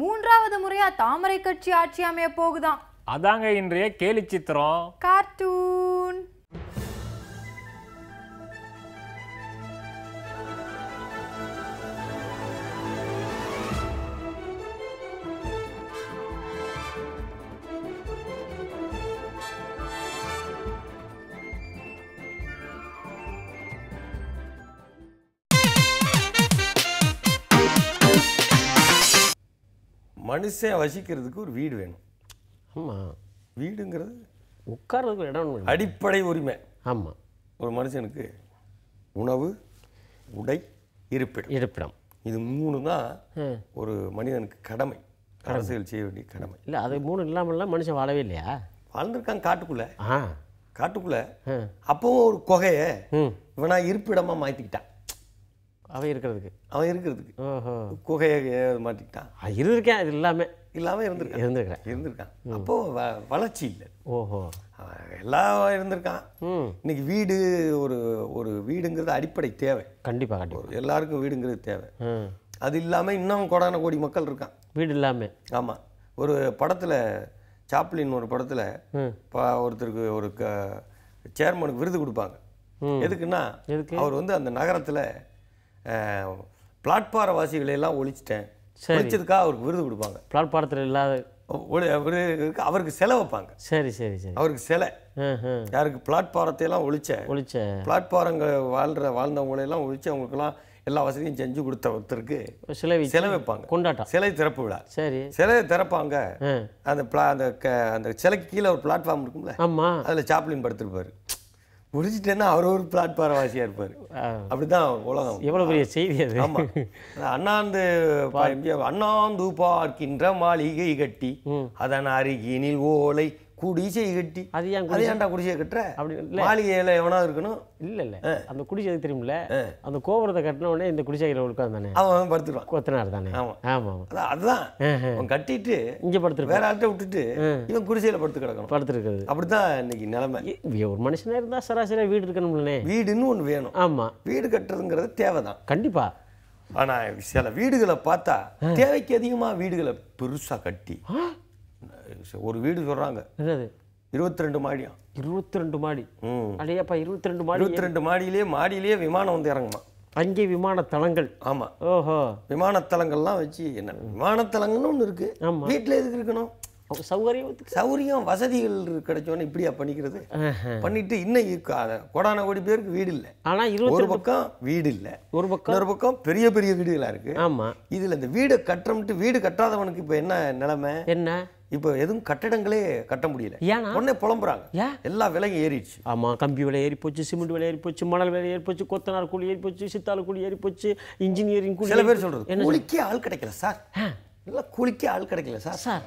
3வது முறையா தாமரை கட்சி ஆட்சி அமைய போகுதாம். அதாங்க இன்றைய கேலி சித்திரம். கார்ட்டூன். மனுஷன் வசிக்கிறதுக்கு ஒரு வீடு வேணும். ஆமாம், வீடுங்கிறது உட்கார்றதுக்கு இடம் வேணும். அடிப்படை உரிமை. ஆமாம், ஒரு மனுஷனுக்கு உணவு, உடை, இருப்பிடம் இது 3 தான் ஒரு மனிதனுக்கு கடமை, அரசியல் செய்ய வேண்டிய கடமை. இல்லை, அது 3 இல்லாமல்லாம் மனுஷன் வாழவே இல்லையா? வாழ்ந்துருக்கான் காட்டுக்குள்ள. அப்பவும் ஒரு குகையை இவனா இருப்பிடமாக மாற்றிக்கிட்டான். அவன் இருக்கிறதுக்கு குகையை மாற்றிக்கிட்டான். இருந்திருக்கேன், அது இல்லாமல் இருந்திருக்கான். அப்போ வளர்ச்சி இல்லை. எல்லாம் இருந்திருக்கான். இன்னைக்கு வீடு ஒரு வீடுங்கிறது அடிப்படை தேவை. கண்டிப்பாக எல்லாருக்கும் வீடுங்கிறது தேவை. அது இல்லாமல் இன்னும் கோடான கோடி மக்கள் இருக்கான் வீடு இல்லாமல். ஆமாம், ஒரு படத்தில் சாப்ளின் ஒரு படத்தில் ஒருத்தருக்கு ஒரு சேர்மனுக்கு விருது கொடுப்பாங்க. எதுக்குன்னா அவர் வந்து அந்த நகரத்தில் பிளாட்பார வாசிகளையெல்லாம் ஒழிச்சிட்டதுக்காக அவருக்கு விருது கொடுப்பாங்க. பிளாட்பாரத்தில் இல்லாத அவருக்கு செலை வைப்பாங்க. சரி, அவருக்கு செலை. யாருக்கு? பிளாட்பாரத்தை எல்லாம் ஒழிச்ச பிளாட்பாரங்கள் வாழ்ந்தவங்களெல்லாம் ஒழிச்சு அவங்களுக்கெல்லாம் எல்லா வசதியும் செஞ்சு கொடுத்த ஒருத்தருக்கு சிலை வைப்பாங்க. கொண்டாட்டம், சிலை திறப்பு விழா. சிலையை திறப்பாங்க. அந்த சிலைக்கு கீழே ஒரு பிளாட்ஃபார்ம் இருக்கும்ல, அதில் சாப்ளின் படுத்திருப்பாரு. முடிச்சிட்டேன்னா அவர் ஒரு பிளாட்பாரவாசியாக இருப்பார். அப்படிதான் உலகம். எவ்வளோ பெரிய செய்தி அது. ஆமாம், அண்ணாந்து பார்க்கின்ற மாளிகை கட்டி அதன் அருகினில் ஓலை குடிசை கட்டி. அது ஏன்டா குடிசையை கட்டுற? அப்படி மாளிகையில் எவனா இருக்கணும்? இல்லை, அந்த குடிசை தெரியுமில்ல, அந்த கோபுரத்தை கட்டின உடனே இந்த குடிசையில் உட்காந்து தானே அவன் படுத்துருவான். கொத்தனார் தானே. ஆமாம், அதுதான் அவன் கட்டிட்டு இங்கே படுத்துரு, வேற ஆள்கிட்ட விட்டுட்டு இவன் குடிசையில் படுத்துருக்கிறது. அப்படிதான் இன்னைக்கு நிலைமை. ஒரு மனுஷனா இருந்தால் சராசரியாக வீடு இருக்கணும்லே. வீடுன்னு ஒன்று வேணும். ஆமாம், வீடு கட்டுறதுங்கிறது தேவைதான். கண்டிப்பா. ஆனால் சில வீடுகளை பார்த்தா தேவைக்கு அதிகமாக வீடுகளை பெருசாக கட்டி ஒரு வீடு சொல்றாங்க. 22 மாடியா? 22 மாடி. அடையப்பா, 22 மாடி. 22 மாடியிலேயே விமானம் வந்து இறங்குமா. அங்கே விமானத்தலங்கள். ஆமா. ஓஹோ, விமானத்தலங்கள்லாம் வச்சு என்ன விமானத்தலங்கன்னு ஒன்று இருக்கு. வீட்டில் எதுக்கு இருக்கணும்? சௌகரியம் வசதிகள் கிடைச்சோன்னு இப்படியா பண்ணிக்கிறது? பண்ணிட்டு இன்னும் கோடான கோடி பேருக்கு வீடு இல்லை. ஆனால் ஒரு பக்கம் வீடு இல்லை, ஒரு பக்கம் பெரிய பெரிய வீடுகளா இருக்கு. ஆமா, இதுல இந்த வீடு கட்டுறோம்ட்டு வீடு கட்டாதவனுக்கு இப்ப என்ன நிலைமை? என்ன? இப்போ எதுவும் கட்டடங்களே கட்ட முடியல. உடனே புலம்புறாங்க, எல்லா விலையும் ஏறிடுச்சு. ஆமா, கம்பி விலை ஏறி போச்சு, சிமெண்ட் விலை ஏறி போச்சு, மணல் விலை ஏறி போச்சு, கொத்தனார் கூலி ஏறி போச்சு, சித்தாள் கூலி ஏறி போச்சு, இன்ஜினியரிங் கூலி. சில பேர் சொல்றது கூலிக்கே ஆள் கிடைக்கல சார். இல்லை, கூலிக்கே ஆள் கிடைக்கல சார்.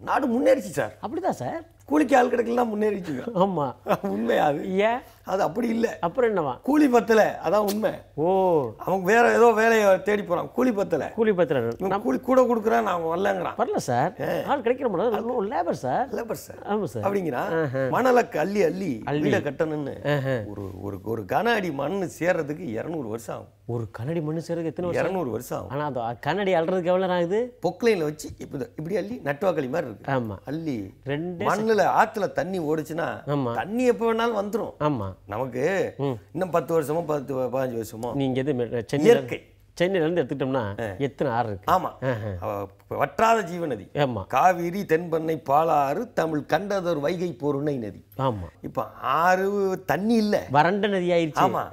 நாடு முன்னேறிச்சு சார். அப்படிதான் சார், கூலிக்கு ஆள் கிடைக்கலாம் முன்னேறிச்சு. ஆமா, உண்மையா? அது ஏன்? அது அப்படி இல்லை. அப்புறம் என்னவா? கூலி பத்தல, அதான் உண்மை. ஓ, அவங்க வேற ஏதோ வேலையை தேடி போறான். கூலி பத்தல. கூலி கூட கொடுக்குறான், அவங்க வரலங்கிறான். வரல சார், ஆள் கிடைக்கிற முடியாது. Labour sir. ஆமா சார் அப்படிங்கிறான். மணலை அள்ளி வீட கட்டணும்னு ஒரு கன அடி மண் சேர்றதுக்கு 200 வருஷம் ஆகும். ஒரு கனடி மண் சேர்றதுக்கு எத்தனை 200 வருஷம் ஆகும். ஆனா அந்த கனடி அள்ளுறதுக்கு எவ்வளவு ஆகுது? பொக்லைன்ல வச்சு இப்படி அள்ளி நட்டுவாக்களி மாதிரி இருக்கு. ஆமா, அள்ளி மண்ணுல ஆத்துல தண்ணி ஓடுச்சுன்னா தண்ணி எப்ப வேணாலும் வந்துடும். ஆமா, நமக்கு இன்னும் 10 வருஷமோ 15 வருஷமோ. நீங்க இயற்கை சென்னையில இருந்து எடுத்துட்டோம்னா எத்தனை ஆறு இருக்கு? ஆமா, வற்றாத ஜீவநதி. ஆமா, காவிரி, தென்பெண்ணை, பாலாறு, தமிழ் கண்டதொரு வைகை பொருணை நதி. ஆமா, இப்ப ஆறு தண்ணி இல்ல, வறண்ட நதி ஆயிடுச்சு. ஆமா,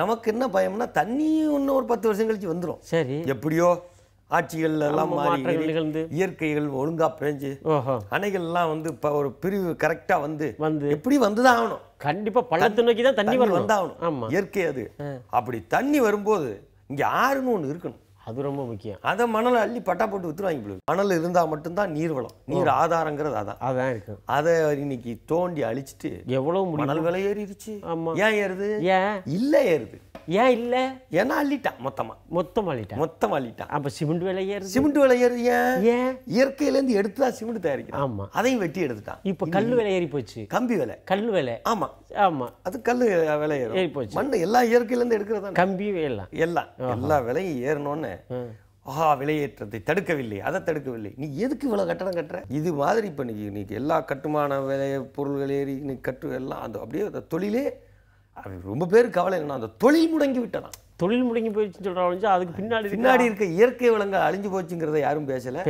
நமக்கு என்ன பயம்னா தண்ணி இன்னும் ஒரு 10 வருஷம் கழிச்சு வந்துடும். சரி, எப்படியோ ஆட்சிகள் எல்லாம் மாறி இயற்கைகள் ஒழுங்கா பிழைஞ்சு அணைகள் எல்லாம் வந்து இப்ப ஒரு பிரிவு கரெக்டா வந்து எப்படி வந்துதான் ஆகணும். கண்டிப்பா பள்ளத்தை நோக்கி தான் தண்ணி வந்தாகணும். இயற்கை அது. அப்படி தண்ணி வரும்போது இங்க ஆறுன்னு ஒண்ணு இருக்கணும். அது ரொம்ப முக்கியம். அதை மணலை அள்ளி பட்டா போட்டு வித்துருவாங்க. மணல் இருந்தா மட்டும்தான் நீர் வளம், நீர் ஆதாரங்கிறது அதான் இருக்கு. அதை இன்னைக்கு தோண்டி அழிச்சிட்டு எவ்வளவு மணல் விலை ஏறிடுச்சு. ஏன் ஏறுது? இல்ல ஏறுது. ஏன் இல்ல? ஏன்னா அள்ளிட்டான், மொத்தமா அள்ளிட்டான். அப்ப சிமெண்ட் விலை ஏறுது. சிமெண்ட் விலை ஏறுது. ஏன்? இயற்கையில இருந்து எடுத்துதான் சிமெண்ட் தயாரிக்கிறான். ஆமா, அதையும் வெட்டி எடுத்துட்டான். இப்ப கல்லு விலை ஏறி போச்சு. கம்பி விலை, கல்லு விலை. ஆமா, ஆமாம், அது கல் விலை ஏறி போச்சு. மண் எல்லா இயற்கையிலேருந்து எடுக்கிறதா, கம்பி எல்லாம் எல்லா விலையும் ஏறணும்னு விலையேற்றத்தை தடுக்கவில்லை, அதை தடுக்கவில்லை. நீ எதுக்கு இவ்வளோ கட்டணம் கட்டுற? இது மாதிரி இப்போ நீ எல்லா கட்டுமான விலை பொருள்கள் ஏறி நீ எல்லாம் அந்த அப்படியே அந்த தொழிலே ரொம்ப பேர் கவலை என்னன்னா அந்த தொழில் முடங்கி விட்டனா. தொழில் முடங்கி போயிடுச்சுன்னு சொல்கிறாங்க. அதுக்கு பின்னாடி இருக்க இயற்கை வளங்க அழிஞ்சு போச்சுங்கிறத யாரும் பேசலை.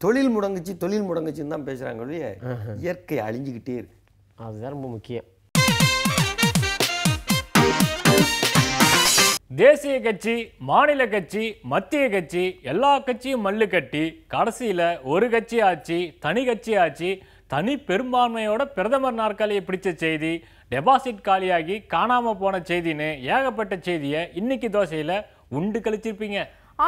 தொழில் முடங்குச்சின்னு தான் பேசுகிறாங்க ஒழிய இயற்கை அழிஞ்சுக்கிட்டே இருக்கு. அதுதான் ரொம்ப முக்கியம். தேசிய கட்சி, மாநில கட்சி, மத்திய கட்சி எல்லா கட்சியும் மல்லு கட்டி கடைசியில் ஒரு கட்சி ஆட்சி, தனி கட்சி ஆட்சி, தனி பெரும்பான்மையோட பிரதமர் நாற்காலியை பிடிச்ச செய்தி, டெபாசிட் காலியாகி காணாமல் போன செய்தின்னு ஏகப்பட்ட செய்தியை இன்னைக்கு தோசையில் உண்டு கழிச்சிருப்பீங்க.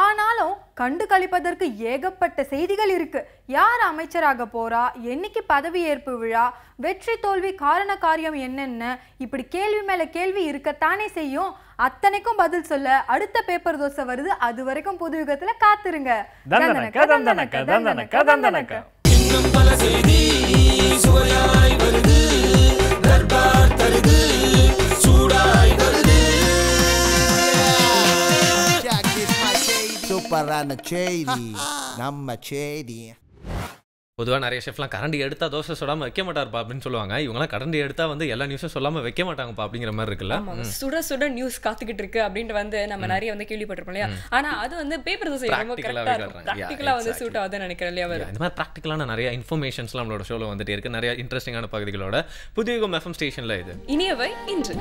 ஆனாலும் கண்டு கழிப்பதற்கு ஏகப்பட்ட செய்திகள் இருக்கு. யார் அமைச்சராக போறா, என்னைக்கு பதவி ஏற்பு விழா, வெற்றி தோல்வி காரண காரியம் என்னென்ன, இப்படி கேள்வி மேல கேள்வி இருக்கத்தானே செய்யும். அத்தனைக்கும் பதில் சொல்ல அடுத்த பேப்பர் தோசை வருது. அது வரைக்கும் புது யுகத்துல காத்துருங்க. சூப்பரான செய்தி நம்ம செய்தி. பொதுவாக நிறைய ஷெஃப்லாம் கரண்டி எடுத்தால் தோசை சொல்லாமல் வைக்க மாட்டார்ப்பா அப்படின்னு சொல்லுவாங்க. இவங்களாம் கரண்டி எடுத்தால் வந்து எல்லா நியூஸும் சொல்லாமல் வைக்க மாட்டாங்கப்பா அப்படிங்கிற மாதிரி இருக்குல்ல. சுட சுட நியூஸ் காத்துக்கிட்டு இருக்கு அப்படின்ட்டு வந்து நம்ம நிறைய வந்து கேள்விப்பட்டிருப்போம் இல்லையா. ஆனா அது வந்து பேப்பர் தோசை ரொம்ப ப்ராக்டிக்கலா வந்து சூட் ஆகுதுன்னு நினைக்கிறேன் இல்லையா. இந்த மாதிரி ப்ராக்டிக்கலான நிறைய இன்ஃபர்மேஷன்ஸ்லாம் நம்மளோட ஷோவில் வந்துட்டே இருக்கு. நிறைய இன்ட்ரெஸ்டிங்கான பகுதிகளோட புதிய FM ஸ்டேஷன்ல இது இனியவை இன்று.